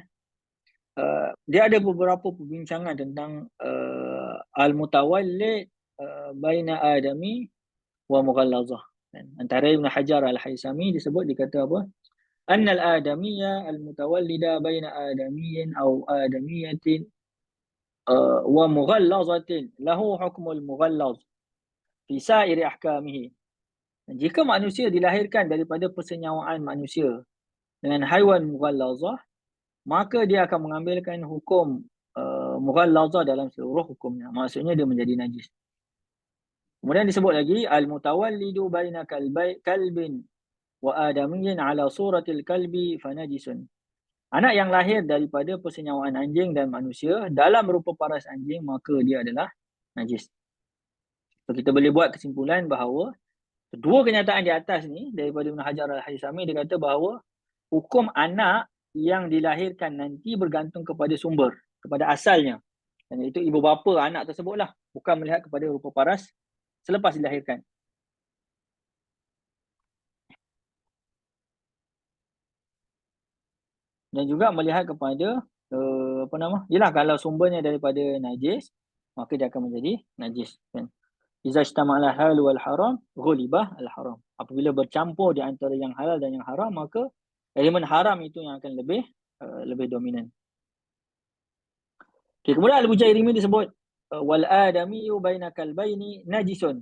dia ada beberapa perbincangan tentang al-mutawallid baina adami wa mughallazah. Antara Ibn Hajar al-Haythami disebut, dia kata apa? Annal adamiyya al-mutawallida baina adamiyyin aw adamiyatin wa mughallazatin lahu hukmul mughallaz fi sa'iri ahkamihi. Jika manusia dilahirkan daripada persenyawaan manusia dengan haiwan mughallazah, maka dia akan mengambilkan hukum mughallazah dalam seluruh hukumnya. Maksudnya dia menjadi najis. Kemudian disebut lagi al-mutawallidu baina kalbin wa adamiyyin ala suratil kalbi fanajisun. Anak yang lahir daripada persenyawaan anjing dan manusia dalam rupa paras anjing, maka dia adalah najis. So, kita boleh buat kesimpulan bahawa dua kenyataan di atas ni daripada Ibn Hajar Al-Haythami, dia kata bahawa hukum anak yang dilahirkan nanti bergantung kepada sumber, kepada asalnya. Dan itu ibu bapa anak tersebutlah, bukan melihat kepada rupa paras selepas dilahirkan. Dan juga melihat kepada yalah, kalau sumbernya daripada najis, maka dia akan menjadi najis, kan. Iza ijtama'al halal wal haram ghulibah al haram. Apabila bercampur di antara yang halal dan yang haram, maka elemen haram itu yang akan lebih dominan. Okay, kemudian Al-Bujairimi disebut wal adamiyyu baina kalbaini najisun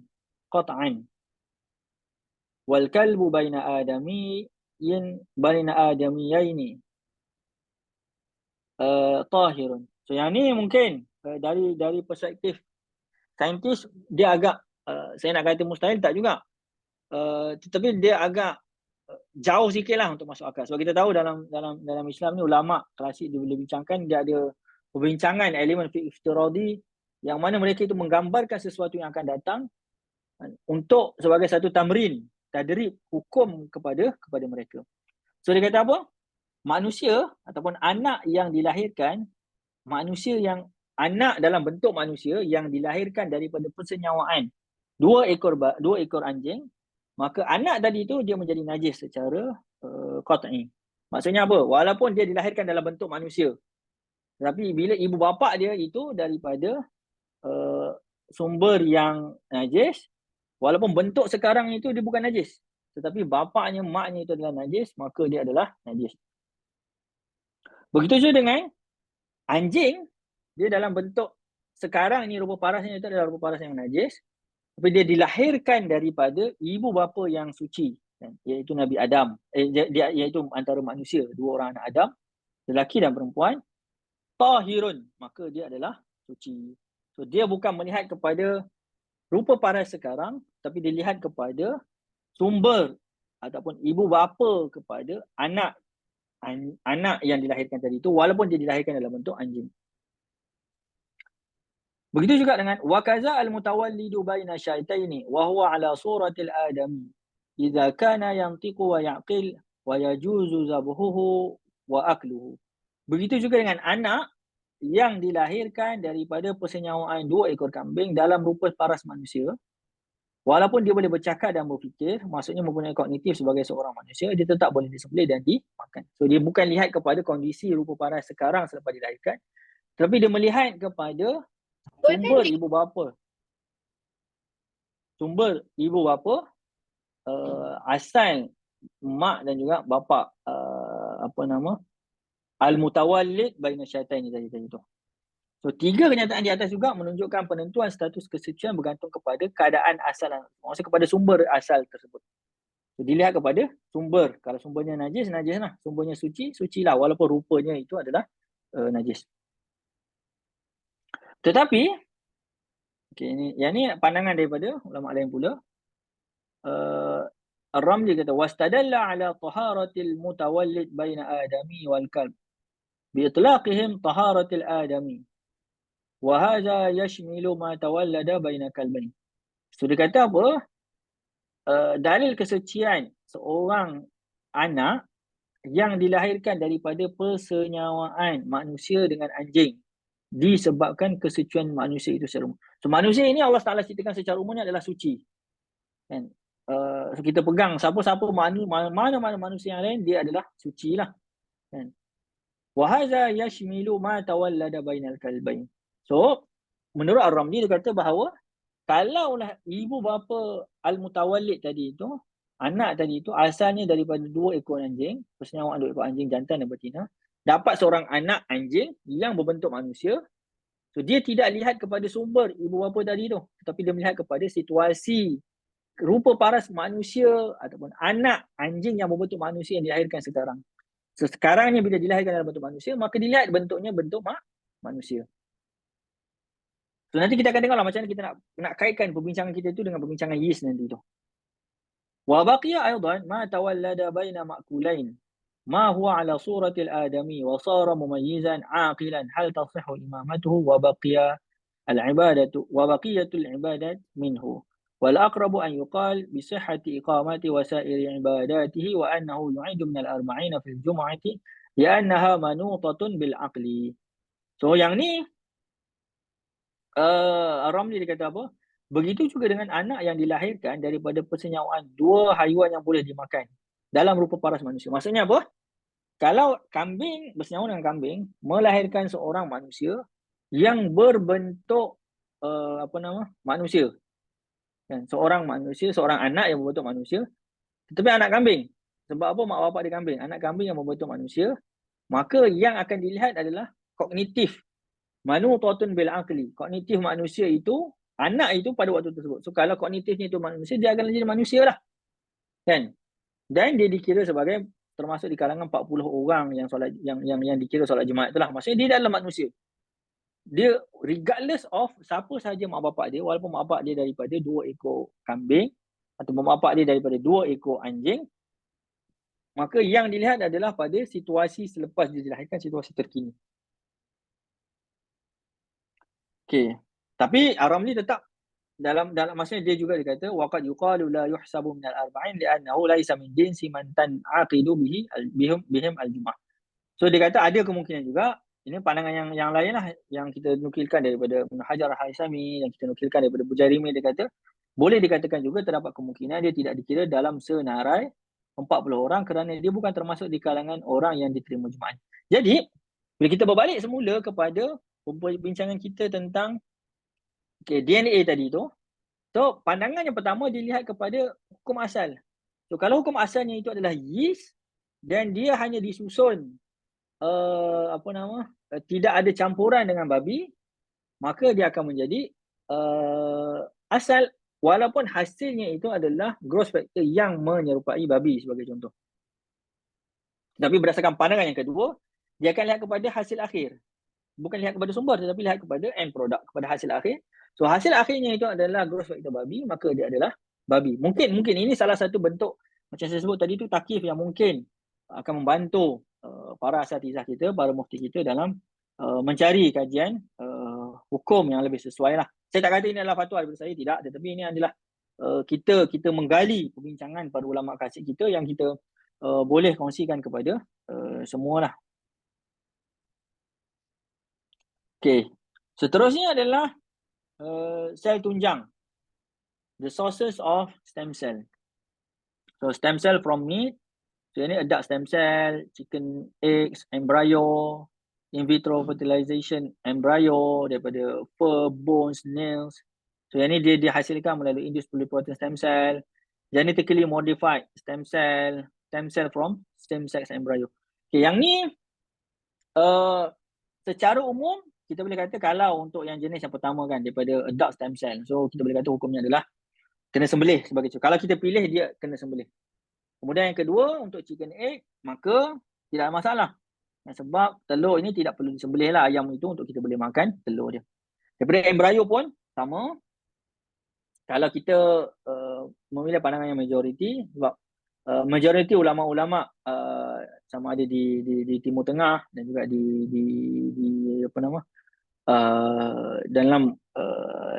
qat'an. Wal kalbu baina adamiyaini tahirun. So yang ni mungkin dari perspektif saintis dia agak saya nak kata mustahil tak juga, tetapi dia agak jauh sikit lah untuk masuk akal. Sebab kita tahu dalam Islam ni ulama klasik dia boleh bincangkan, dia ada perbincangan elemen fiqh iftiradi yang mana mereka itu menggambarkan sesuatu yang akan datang untuk sebagai satu tamrin, tadrib hukum kepada mereka. So dia kata apa? Manusia ataupun anak yang dilahirkan, anak dalam bentuk manusia yang dilahirkan daripada persenyawaan dua ekor anjing, maka anak tadi itu dia menjadi najis secara qat'i. Maksudnya apa? Walaupun dia dilahirkan dalam bentuk manusia, tapi bila ibu bapa dia itu daripada sumber yang najis, walaupun bentuk sekarang itu dia bukan najis, tetapi bapaknya, maknya itu adalah najis, maka dia adalah najis. Begitu juga dengan anjing, dia dalam bentuk sekarang ni rupa parasnya itu adalah rupa paras yang najis, tapi dia dilahirkan daripada ibu bapa yang suci, iaitu Nabi Adam, iaitu antara manusia, dua orang anak Adam, lelaki dan perempuan, tahirun, maka dia adalah suci. So dia bukan melihat kepada rupa paras sekarang, tapi dilihat kepada sumber ataupun ibu bapa kepada anak yang dilahirkan tadi itu, walaupun dia dilahirkan dalam bentuk anjing. Begitu juga dengan wakaza al-mutawallidu baina syaitaini wa huwa ala suratil adami idza kana yantiqu wa yaqil wa yajuzu zabhuhu wa akluhu. Begitu juga dengan anak yang dilahirkan daripada persenyawaan dua ekor kambing dalam rupa paras manusia, walaupun dia boleh bercakap dan berfikir, maksudnya mempunyai kognitif sebagai seorang manusia, dia tetap boleh disembelih dan dimakan. So dia bukan lihat kepada kondisi rupa paras sekarang selepas dilahirkan, tapi dia melihat kepada sumber ibu bapa. Sumber ibu bapa, asal mak dan juga bapa, al-mutawallid baina syaitain tadi tu. So tiga kenyataan di atas juga menunjukkan penentuan status kesucian bergantung kepada keadaan asal, maksudnya kepada sumber asal tersebut. So dilihat kepada sumber. Kalau sumbernya najis lah. Sumbernya suci lah, walaupun rupanya itu adalah najis. Tetapi yang ni pandangan daripada ulama lain pula. Ar-Ramli kata wastadalla ala taharatil mutawallid baina adami wal kalb bi itlaqihim taharatil adami wa hadha yashmilu ma tawallada baina kalbain. So dia kata apa? Dalil kesucian seorang anak yang dilahirkan daripada persenyawaan manusia dengan anjing disebabkan kesucian manusia itu secara umum. So manusia ini Allah Taala ciptakan secara umumnya adalah suci. Kan? So kita pegang siapa-siapa mana manusia yang lain, dia adalah suci lah. Kan? Wa hadza yashmilu ma tawallada bainal kalbain. So menurut Ar-Ramli dia kata bahawa kalaulah ibu bapa al-mutawallid tadi itu, anak tadi itu asalnya daripada dua ekor anjing, persenyawaan dua ekor anjing jantan dan betina, dapat seorang anak anjing yang berbentuk manusia. So dia tidak lihat kepada sumber ibu bapa tadi tu, tetapi dia melihat kepada situasi rupa paras manusia ataupun anak anjing yang berbentuk manusia yang dilahirkan sekarang. So sekarang ni bila dilahirkan dalam bentuk manusia, maka dilihat bentuknya bentuk manusia. So nanti kita akan tengoklah macam mana kita nak kaitkan perbincangan kita itu dengan perbincangan yeast nanti tu. وبقي أيضا ما تولد بين مأكولين ما هو على صورة الآدمي وصار مميزا عاقلا هل تصح إمامته وبقية العبادة منه والأقرب أن يقال بصحة إقامة وسائر عباداته وأنه يعد من الأربعين في الجمعة لأنها منوطة بالعقل. So yang ni Ramli dia kata apa? Begitu juga dengan anak yang dilahirkan daripada persenyawaan dua haiwan yang boleh dimakan dalam rupa paras manusia. Maksudnya apa? Kalau kambing bersenyawa dengan kambing melahirkan seorang manusia yang berbentuk manusia. Kan? Seorang manusia, seorang anak yang berbentuk manusia, tetapi anak kambing. Sebab apa mak bapak dia kambing? Anak kambing yang berbentuk manusia, maka yang akan dilihat adalah kognitif. Manutun bil aqli. Kognitif manusia itu, anak itu pada waktu tersebut. So kalau kognitifnya itu manusia, dia akan jadi manusia lah. Kan? Dan dia dikira sebagai termasuk di kalangan 40 orang yang solat yang dikira solat Jumaat itulah. Maksudnya dia adalah manusia. Dia regardless of siapa sahaja mak bapak dia, walaupun mak bapak dia daripada 2 ekor kambing atau mak bapak dia daripada 2 ekor anjing, maka yang dilihat adalah pada situasi selepas dia dilahirkan, situasi terkini. Okey. Tapi Ar-Ramli tetap dalam maksudnya dia juga dia kata waqad yuqalu la yuhsabu min al-arba'in li'annahu laysa min jinsi man tan'aqidu bihim al-jum'ah. So dia kata ada kemungkinan juga, ini pandangan yang lain lah yang kita nukilkan daripada Ibn Hajar Al-Haythami, yang kita nukilkan daripada Bujairimi, dia kata boleh dikatakan juga terdapat kemungkinan dia tidak dikira dalam senarai 40 orang kerana dia bukan termasuk di kalangan orang yang diterima Jumaat. Jadi bila kita berbalik semula kepada perbincangan kita tentang DNA tadi tu, so pandangan yang pertama dilihat kepada hukum asal. So kalau hukum asalnya itu adalah yeast dan dia hanya disusun tidak ada campuran dengan babi, maka dia akan menjadi asal walaupun hasilnya itu adalah growth factor yang menyerupai babi sebagai contoh. Tapi berdasarkan pandangan yang kedua, dia akan lihat kepada hasil akhir. Bukan lihat kepada sumber tetapi lihat kepada end product, kepada hasil akhir. So hasil akhirnya itu adalah growth factor babi, maka dia adalah babi. Mungkin ini salah satu bentuk macam saya sebut tadi tu takif yang mungkin akan membantu para asatizah kita, para mufti kita dalam mencari kajian hukum yang lebih sesuai lah. Saya tak kata ini adalah fatwa daripada saya, tidak, tetapi ini adalah kita menggali perbincangan para ulama kasih kita yang kita boleh kongsikan kepada semua lah. Okay, seterusnya adalah sel tunjang, the sources of stem cell. So stem cell from meat, so ini adult stem cell, chicken eggs, embryo, in vitro fertilization embryo daripada fur, bones, nails. So yang ni dia dihasilkan melalui induced pluripotent stem cell, genetically modified stem cell from same sex embryo. Okay, yang ni secara umum kita boleh kata kalau untuk yang jenis yang pertama kan daripada adult stem cell, so kita boleh kata hukumnya adalah kena sembelih sebagai contoh. Kalau kita pilih dia kena sembelih. Kemudian yang kedua untuk chicken egg, maka tidak ada masalah. Sebab telur ini tidak perlu disembelih lah ayam itu untuk kita boleh makan telur dia. Daripada embryo pun sama. Kalau kita memilih pandangan yang majoriti, sebab majoriti ulama-ulama sama ada di Timur Tengah dan juga dalam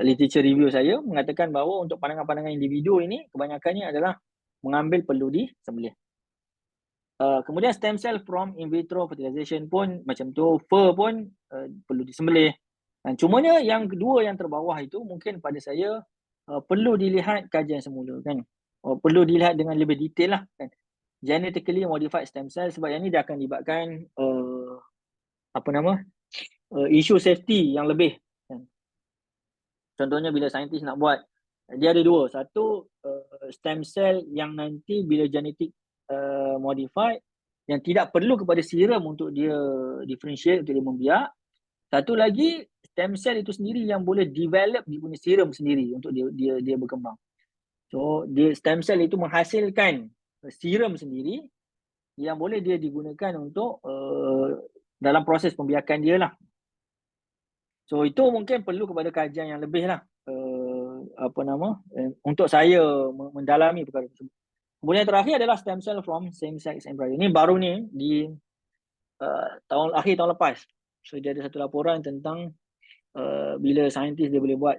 literature review saya mengatakan bahawa untuk pandangan-pandangan individu ini kebanyakannya adalah mengambil perlu disembelih. Kemudian stem cell from in vitro fertilization pun macam tu, fur pun perlu disembelih. Dan cumanya yang kedua yang terbawah itu mungkin pada saya perlu dilihat kajian semula kan. Perlu dilihat dengan lebih detail lah kan. Genetically modified stem cell, sebab yang ni dia akan libatkan isu safety yang lebih kan. Contohnya bila saintis nak buat, dia ada dua. Satu stem cell yang nanti bila genetic modified yang tidak perlu kepada serum untuk dia differentiate, untuk dia membiak. Satu lagi stem cell itu sendiri yang boleh develop dia punya serum sendiri untuk dia berkembang. So stem cell itu menghasilkan serum sendiri yang boleh dia digunakan untuk dalam proses pembiakan dia lah. So itu mungkin perlu kepada kajian yang lebih lah untuk saya mendalami perkara tersebut. Kemudian yang terakhir adalah stem cell from same sex embryo. Ini baru ni di akhir tahun lepas. So dia ada satu laporan tentang bila saintis dia boleh buat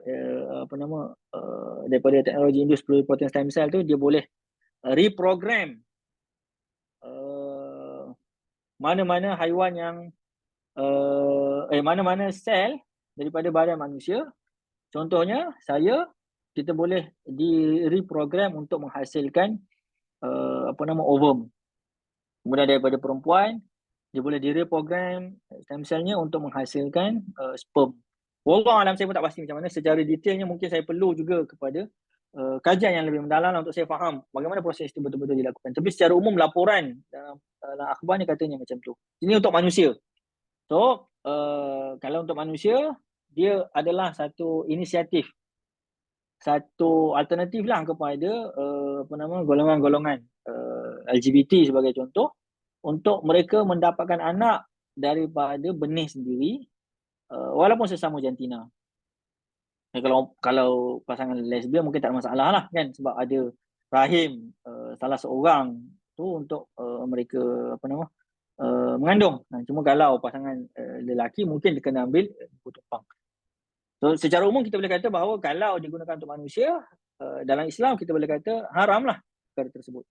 daripada teknologi induced pluripotent stem cell tu, dia boleh reprogram mana-mana haiwan yang mana-mana sel daripada badan manusia. Contohnya kita boleh reprogram untuk menghasilkan ovum. Kemudian daripada perempuan, dia boleh direprogram stem cellnya untuk menghasilkan sperm. Wallah alam, saya pun tak pasti macam mana secara detailnya. Mungkin saya perlu juga kepada kajian yang lebih mendalam untuk saya faham bagaimana proses itu betul-betul dilakukan. Tapi secara umum laporan dalam akhbar ni katanya macam tu. Ini untuk manusia. So kalau untuk manusia, dia adalah satu inisiatif, satu alternatif lah kepada golongan-golongan LGBT sebagai contoh, untuk mereka mendapatkan anak daripada benih sendiri, walaupun sesama jantina. Kalau pasangan lesbian mungkin tak ada masalah lah kan, sebab ada rahim salah seorang tu untuk mereka mengandung. Cuma kalau pasangan lelaki mungkin dia kena ambil tumpang. So secara umum kita boleh kata bahawa kalau digunakan untuk manusia, dalam Islam kita boleh kata haramlah perkara tersebut.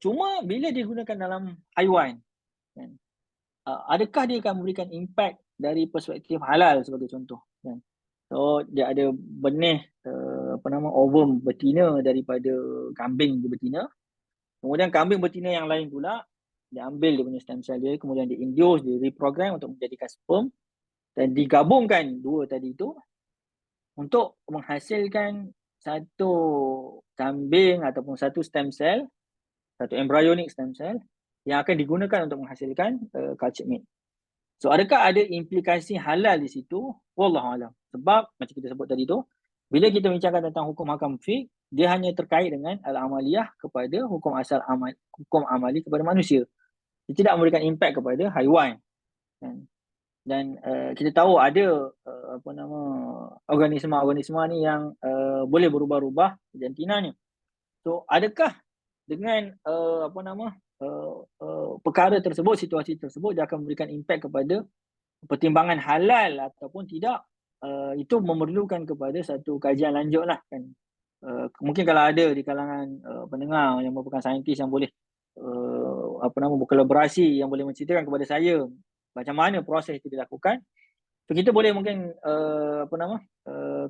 Cuma bila digunakan dalam haiwan, kan, adakah dia akan memberikan impact dari perspektif halal sebagai contoh, kan? So dia ada benih ovum betina daripada kambing betina. Kemudian kambing betina yang lain pula diambil dia punya stem cell dia, kemudian di-induce, di-reprogram untuk menjadikan sperm, dan digabungkan dua tadi itu untuk menghasilkan satu kambing ataupun satu stem cell, satu embryonic stem cell yang akan digunakan untuk menghasilkan cultured meat. So adakah ada implikasi halal di situ? Wallahualam. Sebab macam kita sebut tadi tu, bila kita bincangkan tentang hukum hakam fiqh, dia hanya terkait dengan al-amaliyah kepada hukum amali kepada manusia. Dia tidak memberikan impact kepada haiwan. Dan kita tahu ada organisma ni yang boleh berubah-ubah jantinanya. So adakah dengan perkara tersebut, situasi tersebut, dia akan memberikan impact kepada pertimbangan halal ataupun tidak? Itu memerlukan kepada satu kajian lanjut lah, kan. Mungkin kalau ada di kalangan pendengar yang merupakan saintis yang boleh berkolaborasi, yang boleh menceritakan kepada saya macam mana proses itu dilakukan, so kita boleh mungkin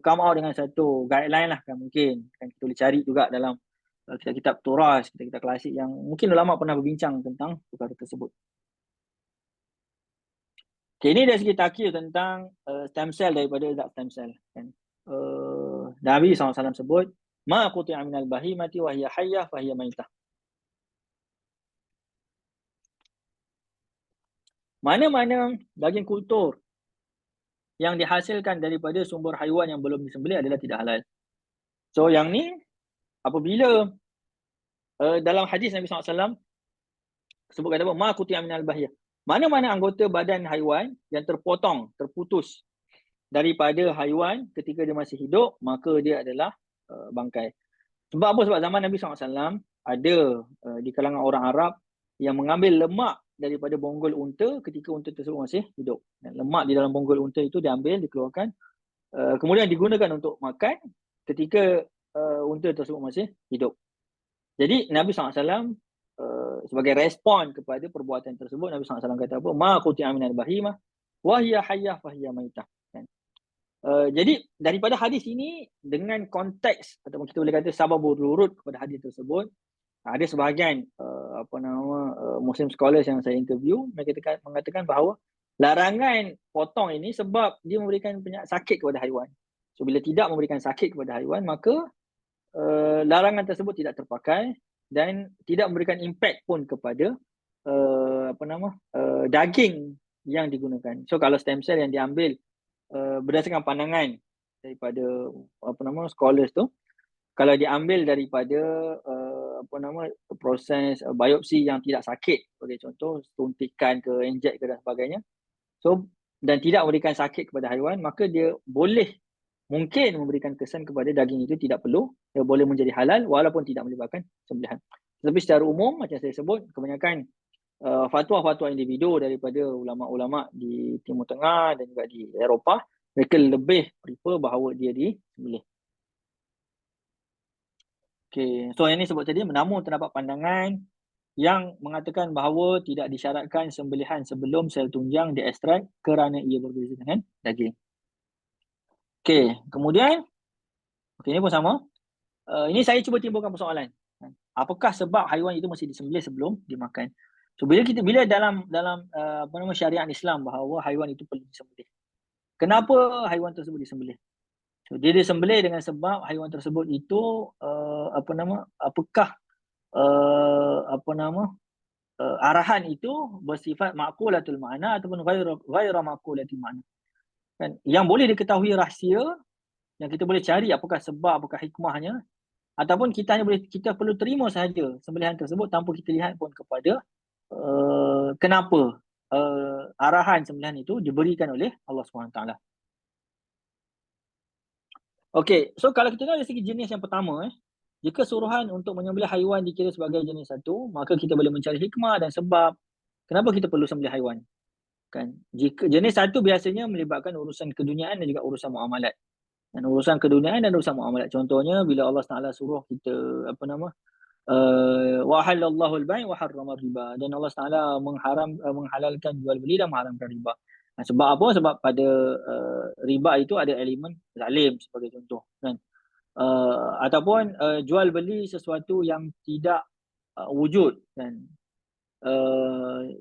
come out dengan satu guideline lah, kan. Mungkin kan kita boleh cari juga dalam kitab-kitab turas, kitab-kitab klasik yang mungkin ulama pernah berbincang tentang perkara tersebut. Okay, ini dari segi takhir tentang stem cell daripada zat stem cell, kan. Nabi SAW sebut, ma quti'a minal bahimati wa hiya hayyah fa hiya maitah. Mana-mana daging kultur yang dihasilkan daripada sumber haiwan yang belum disembelih adalah tidak halal. So yang ni apabila dalam hadis Nabi SAW sebut kata apa? Ma quti'a minal bahiyah. Mana-mana anggota badan haiwan yang terputus daripada haiwan ketika dia masih hidup, maka dia adalah bangkai. Sebab apa? Sebab zaman Nabi SAW ada di kalangan orang Arab yang mengambil lemak daripada bonggol unta ketika unta tersebut masih hidup. Dan lemak di dalam bonggol unta itu diambil, dikeluarkan, kemudian digunakan untuk makan ketika unta tersebut masih hidup. Jadi Nabi SAW sebagai respon kepada perbuatan tersebut, Nabi SAW kata apa? Ma quti'a minal bahimah wa hiya hayyah fa hiya maitah. Jadi daripada hadis ini, dengan konteks ataupun kita boleh kata sababul wurud kepada hadis tersebut, ada sebahagian Muslim scholars yang saya interview, mereka mengatakan bahawa larangan potong ini sebab dia memberikan sakit kepada haiwan. So bila tidak memberikan sakit kepada haiwan, maka larangan tersebut tidak terpakai dan tidak memberikan impact pun kepada daging yang digunakan. So kalau stem cell yang diambil berdasarkan pandangan daripada scholars tu, kalau diambil daripada proses biopsi yang tidak sakit, sebagai contoh suntikan ke, injek ke dan sebagainya, so dan tidak memberikan sakit kepada haiwan, maka dia boleh mungkin memberikan kesan kepada daging itu tidak perlu, boleh menjadi halal walaupun tidak melibatkan sembelihan. Tetapi secara umum macam saya sebut, kebanyakan fatwa-fatwa individu daripada ulama-ulama di Timur Tengah dan juga di Eropah, mereka lebih prefer bahawa dia disembelih. Okay, so ini sebut tadi, namun terdapat pandangan yang mengatakan bahawa tidak disyaratkan sembelihan sebelum sel tunjang diekstrak kerana ia berbeza dengan daging. Okay, kemudian, ini pun sama. Ini saya cuba timbulkan persoalan. Apakah sebab haiwan itu mesti disembelih sebelum dimakan? So bila dalam syariat Islam bahawa haiwan itu perlu disembelih. Kenapa haiwan tersebut disembelih? So dia disembelih dengan sebab haiwan tersebut itu arahan itu bersifat ma'qulatul ma'na ataupun ghaira ma'qulatul ma'na. Kan yang boleh diketahui rahsia, yang kita boleh cari apakah sebab, apakah hikmahnya, ataupun kita perlu terima sahaja sembelihan tersebut tanpa kita lihat pun kepada kenapa arahan sembelihan itu diberikan oleh Allah SWT. Okey, so kalau kita lihat dari segi jenis yang pertama, jika suruhan untuk menyembelih haiwan dikira sebagai jenis satu, maka kita boleh mencari hikmah dan sebab kenapa kita perlu sembelih haiwan. Kan? Jika jenis satu biasanya melibatkan urusan keduniaan dan juga urusan muamalat. Dan urusan keduniaan dan urusan muamalat. Contohnya bila Allah Taala suruh kita wa halallahu al-bai' wa harrama riba, dan Allah Taala menghalalkan jual beli dan mengharamkan riba. Sebab apa? Sebab pada riba itu ada elemen zalim sebagai contoh, kan? Ataupun jual beli sesuatu yang tidak wujud, kan?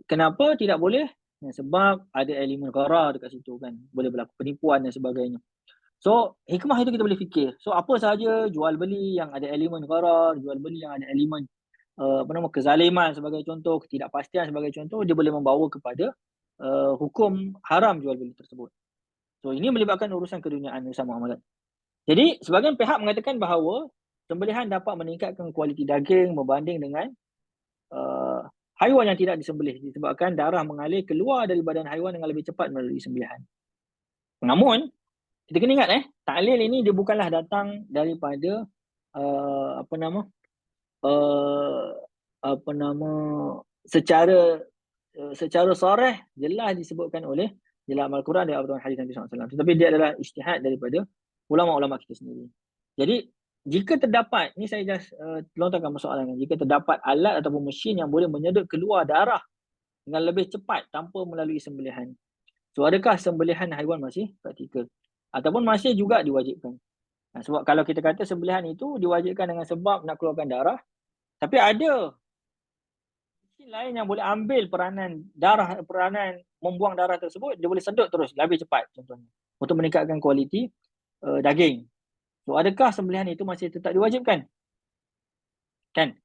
Kenapa tidak boleh? Sebab ada elemen gharar dekat situ, kan? Boleh berlaku penipuan dan sebagainya. So hikmah itu kita boleh fikir. So apa sahaja jual beli yang ada elemen gharar, jual beli yang ada elemen kezaliman sebagai contoh, ketidakpastian sebagai contoh, dia boleh membawa kepada hukum haram jual beli tersebut. So ini melibatkan urusan keduniaan urusan muamalat. Jadi sebahagian pihak mengatakan bahawa sembelihan dapat meningkatkan kualiti daging berbanding dengan haiwan yang tidak disembelih, disebabkan darah mengalir keluar dari badan haiwan dengan lebih cepat melalui sembelihan. Namun kita kena ingat taklil ini dia bukanlah datang daripada secara sarih jelas disebutkan oleh dalam Al-Quran dan hadis Nabi SAW. Tetapi dia adalah ijtihad daripada ulama-ulama kita sendiri. Jadi jika terdapat, ni saya just lontarkan persoalan, jika terdapat alat ataupun mesin yang boleh menyedut keluar darah dengan lebih cepat tanpa melalui sembelihan, so adakah sembelihan haiwan masih praktikal ataupun masih juga diwajibkan? Sebab kalau kita kata sembelihan itu diwajibkan dengan sebab nak keluarkan darah, tapi ada mesin lain yang boleh ambil peranan membuang darah tersebut, dia boleh sedut terus lebih cepat contohnya untuk meningkatkan kualiti daging. So adakah sembelihan itu masih tetap diwajibkan? Kan?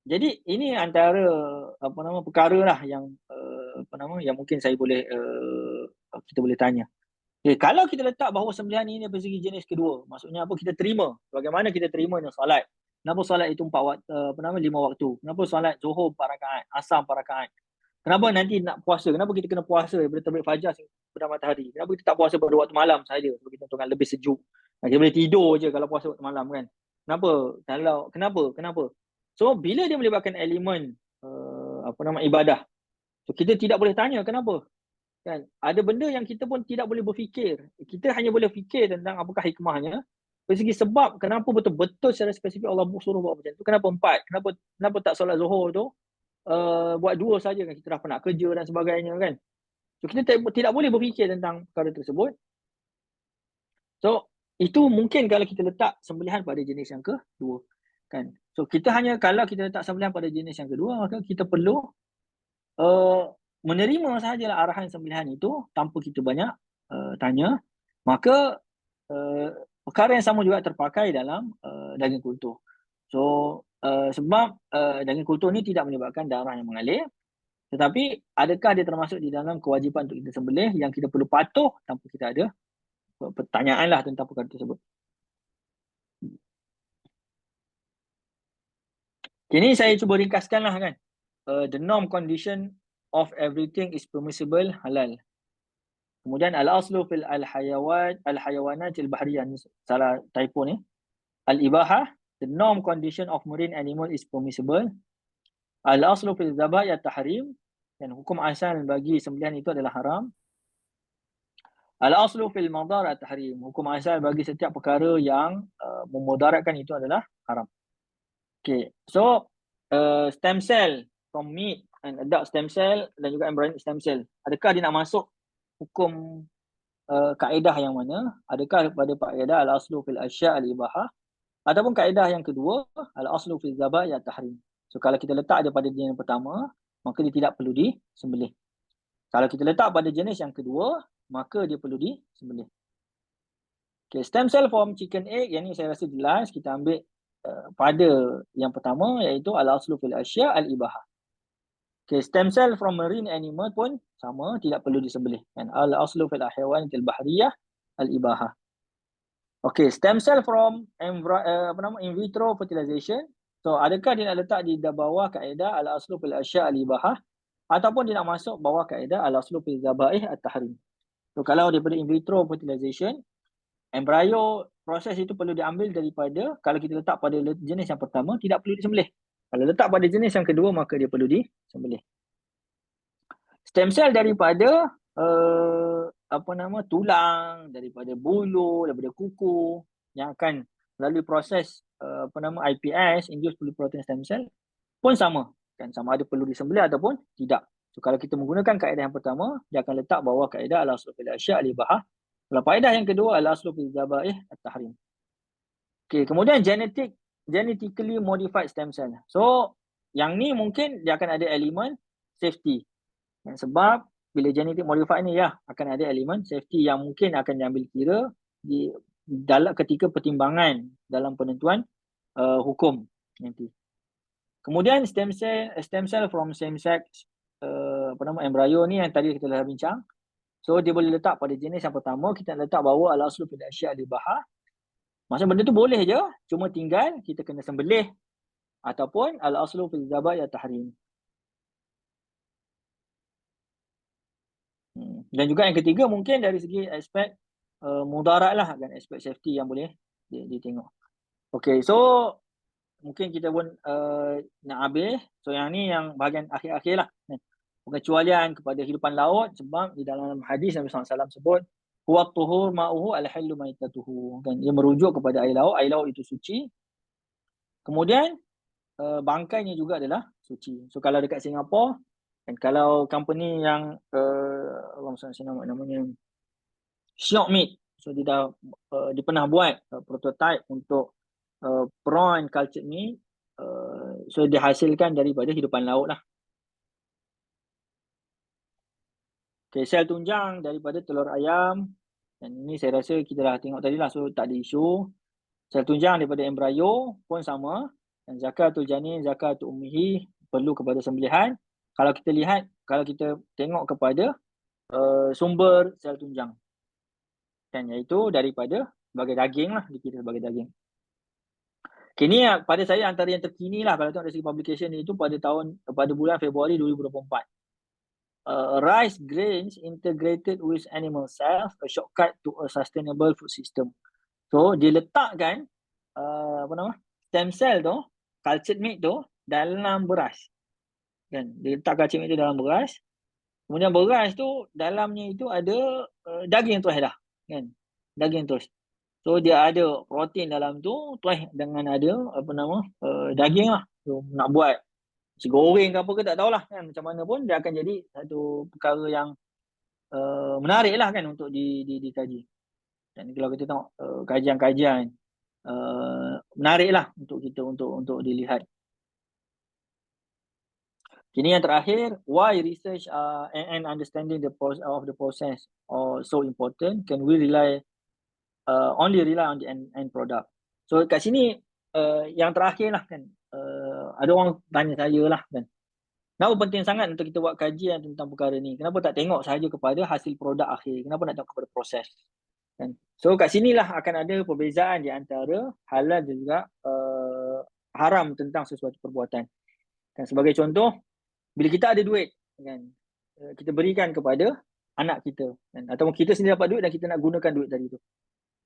Jadi ini antara perkara lah yang yang mungkin saya boleh kita boleh tanya. Kalau kita letak bahawa sembelihan ini dari segi jenis kedua, maksudnya apa? Kita terima. Bagaimana kita terimanya solat? Kenapa solat itu 5 waktu? Kenapa solat Zuhur 4 rakaat, Asar 4 rakaat? Kenapa nanti nak puasa? Kenapa kita kena puasa daripada terbit fajar sampai matahari? Kenapa kita tak puasa pada waktu malam saja? Sebagai contoh kan lebih sejuk. Kita boleh tidur je kalau puasa waktu malam, kan? Kenapa? So bila dia melibatkan elemen ibadah, so kita tidak boleh tanya kenapa. Kan? Ada benda yang kita pun tidak boleh berfikir. Kita hanya boleh fikir tentang apakah hikmahnya. Dari segi sebab kenapa betul-betul secara spesifik Allah suruh buat macam tu. Kenapa 4? Kenapa tak solat Zuhur tu buat 2 saja, kan? Kita dah pernah kerja dan sebagainya, kan? So kita tidak boleh berfikir tentang perkara tersebut. So itu mungkin kalau kita letak sembelihan pada jenis yang kedua, kan? So kita hanya, kalau kita letak sembelihan pada jenis yang kedua, maka kita perlu menerima sahajalah arahan sembelihan itu tanpa kita banyak tanya. Maka perkara yang sama juga terpakai dalam daging kultur. So sebab daging kultur ni tidak menyebabkan darah yang mengalir, tetapi adakah dia termasuk di dalam kewajipan untuk kita sembelih yang kita perlu patuh tanpa kita ada pertanyaan lah tentang perkara tersebut. Kini saya cuba ringkaskan lah, kan. The norm condition of everything is permissible halal. Kemudian al-aslu fil al-hayawanat al-bahriyah, ni salah typo ni. Al-ibahah, the norm condition of marine animal is permissible. Al-aslu fil zabah ya tahrim, dan hukum asal bagi sembelihan itu adalah haram. Al-aslu fil madar at-tahrim, hukum asal bagi setiap perkara yang memudaratkan itu adalah haram. Okay, so stem cell from meat and adult stem cell dan juga embryonic stem cell, adakah dia nak masuk hukum kaedah yang mana? Adakah pada kaedah al-aslu fil asya' al-ibahah, ataupun kaedah yang kedua al-aslu fil zabah ya tahrim. So kalau kita letak dia pada jenis yang pertama, maka dia tidak perlu disembelih. Kalau kita letak pada jenis yang kedua, maka dia perlu disembelih. Okay, stem cell from chicken egg, yang ni saya rasa jelas. Kita ambil pada yang pertama, iaitu al-aslu fil asya' al-ibahah. Okay, stem cell from marine animal pun sama, tidak perlu disembelih. Dan al-aslu fil hayawan al-bahriyah al-ibahah. Okay, stem cell from in vitro fertilization. So adakah dia nak letak di bawah kaedah al-aslu fil asya' al-ibahah, ataupun dia nak masuk bawah kaedah al-aslu fil zabaih at-tahrim. So kalau daripada in vitro fertilization, embryo proses itu perlu diambil daripada, kalau kita letak pada jenis yang pertama, tidak perlu disembelih. Kalau letak pada jenis yang kedua, maka dia perlu disembelih. Stem cell daripada tulang, daripada bulu, daripada kuku, yang akan melalui proses IPS, induced pluripotent stem cell, pun sama. Kan, sama ada perlu disembelih ataupun tidak. So kalau kita menggunakan kaedah yang pertama, dia akan letak bawah kaedah al-aslu fil asya' al-ibahah. Kalau kaedah yang kedua al-aslu fil zabaih at-tahrim. Okay, kemudian genetically modified stem cell. So yang ni mungkin dia akan ada elemen safety. Dan sebab bila genetic modified ni akan ada elemen safety yang mungkin akan diambil kira dalam ketika pertimbangan dalam penentuan hukum nanti. Kemudian stem cell from same sex embryo ni yang tadi kita dah bincang. So dia boleh letak pada jenis yang pertama, kita letak bawah al-aslu fil asya' al-ibahah. Maksudnya benda tu boleh je, cuma tinggal kita kena sembelih ataupun al-aslu fil zabah ya tahrim. Dan juga yang ketiga mungkin dari segi aspek mudarat lah, kan, aspek safety yang boleh ditengok. Okay, so mungkin kita pun nak habis. So yang ni yang bahagian akhir-akhir lah. Pengecualian kepada hidupan laut, sebab di dalam hadis Nabi SAW sebut huwa tuhur ma'uhu al-hillu maitatuhu, kan, dia merujuk kepada air laut itu suci. Kemudian bangkainya juga adalah suci. So kalau dekat Singapura, dan kalau company yang namanya Shiok Meat, so dia pernah buat prototype untuk prawn cultured meat, so dihasilkan daripada hidupan laut lah. Okay, sel tunjang daripada telur ayam, dan ini saya rasa kita dah tengok tadi lah, so tak ada isu. Sel tunjang daripada embryo pun sama, dan zakatul janin, zakatul ummihi perlu kepada sembelihan. Kalau kita lihat, kalau kita tengok kepada sumber sel tunjang, kan, iaitu daripada sebagai daging lah, dikira sebagai daging. Okay, ni pada saya antara yang terkini lah kalau tengok dari segi publication itu pada bulan Februari 2024. Rice grains integrated with animal cells, a shortcut to a sustainable food system. So dia letakkan stem cell tu, cultured meat tu dalam beras. Kan, dia letak cultured meat tu dalam beras. Kemudian beras tu dalamnya itu ada daging terus dah, kan? Daging terus. So dia ada protein dalam tu terus dengan ada daging lah. So nak buat goreng ke apa ke tak tahulah, kan, macam mana pun dia akan jadi satu perkara yang menarik lah, kan, untuk dikaji. Dan kalau kita tengok kajian-kajian menarik lah untuk kita untuk dilihat. Ini yang terakhir, why research and understanding the process are so important? Can we only rely on the end product? So kat sini yang terakhir lah, kan, ada orang tanya saya lah, kan, kenapa penting sangat untuk kita buat kajian tentang perkara ni? Kenapa tak tengok sahaja kepada hasil produk akhir? Kenapa nak tengok kepada proses? Kan? So kat sinilah akan ada perbezaan di antara halal dan juga haram tentang sesuatu perbuatan. Kan, sebagai contoh, bila kita ada duit, kan, kita berikan kepada anak kita kan? Ataupun kita sendiri dapat duit dan kita nak gunakan duit tadi tu.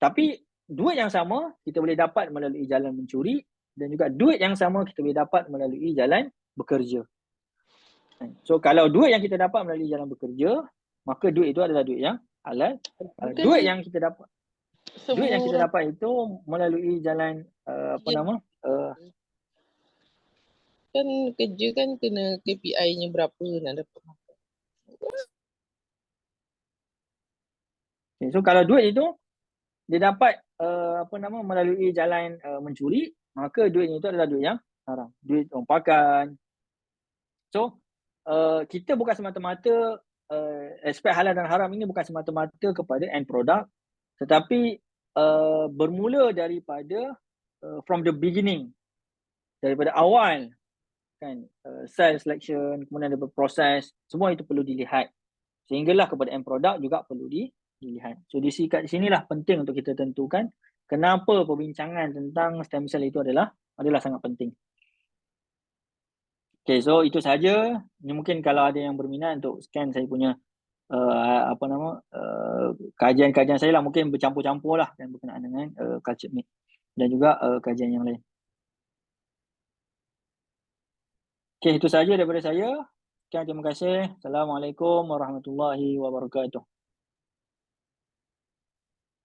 Tapi duit yang sama kita boleh dapat melalui jalan mencuri, dan juga duit yang sama kita boleh dapat melalui jalan bekerja. So kalau duit yang kita dapat melalui jalan bekerja, maka duit itu adalah duit yang halal. Bukan Duit yang kita dapat semua duit yang kita orang dapat itu melalui jalan Ya. kan kerja kan kena KPI-nya berapa nak dapat. okay, so kalau duit itu dia dapat melalui jalan mencuri, maka duit itu adalah duit yang haram, duit rompakan. So kita bukan semata-mata aspek halal dan haram ini bukan semata-mata kepada end product, tetapi bermula daripada from the beginning, daripada awal kan, sales selection, kemudian daripada proses, semua itu perlu dilihat sehinggalah kepada end product juga perlu dilihat. So di sinilah penting untuk kita tentukan kenapa perbincangan tentang stem cell itu adalah sangat penting. Okay, so itu saja. Ini mungkin kalau ada yang berminat untuk scan saya punya kajian-kajian saya lah, mungkin bercampur-campur lah dan berkenaan dengan culture meat dan juga kajian yang lain. Okay, itu saja daripada saya. Sekian, terima kasih. Assalamualaikum warahmatullahi wabarakatuh.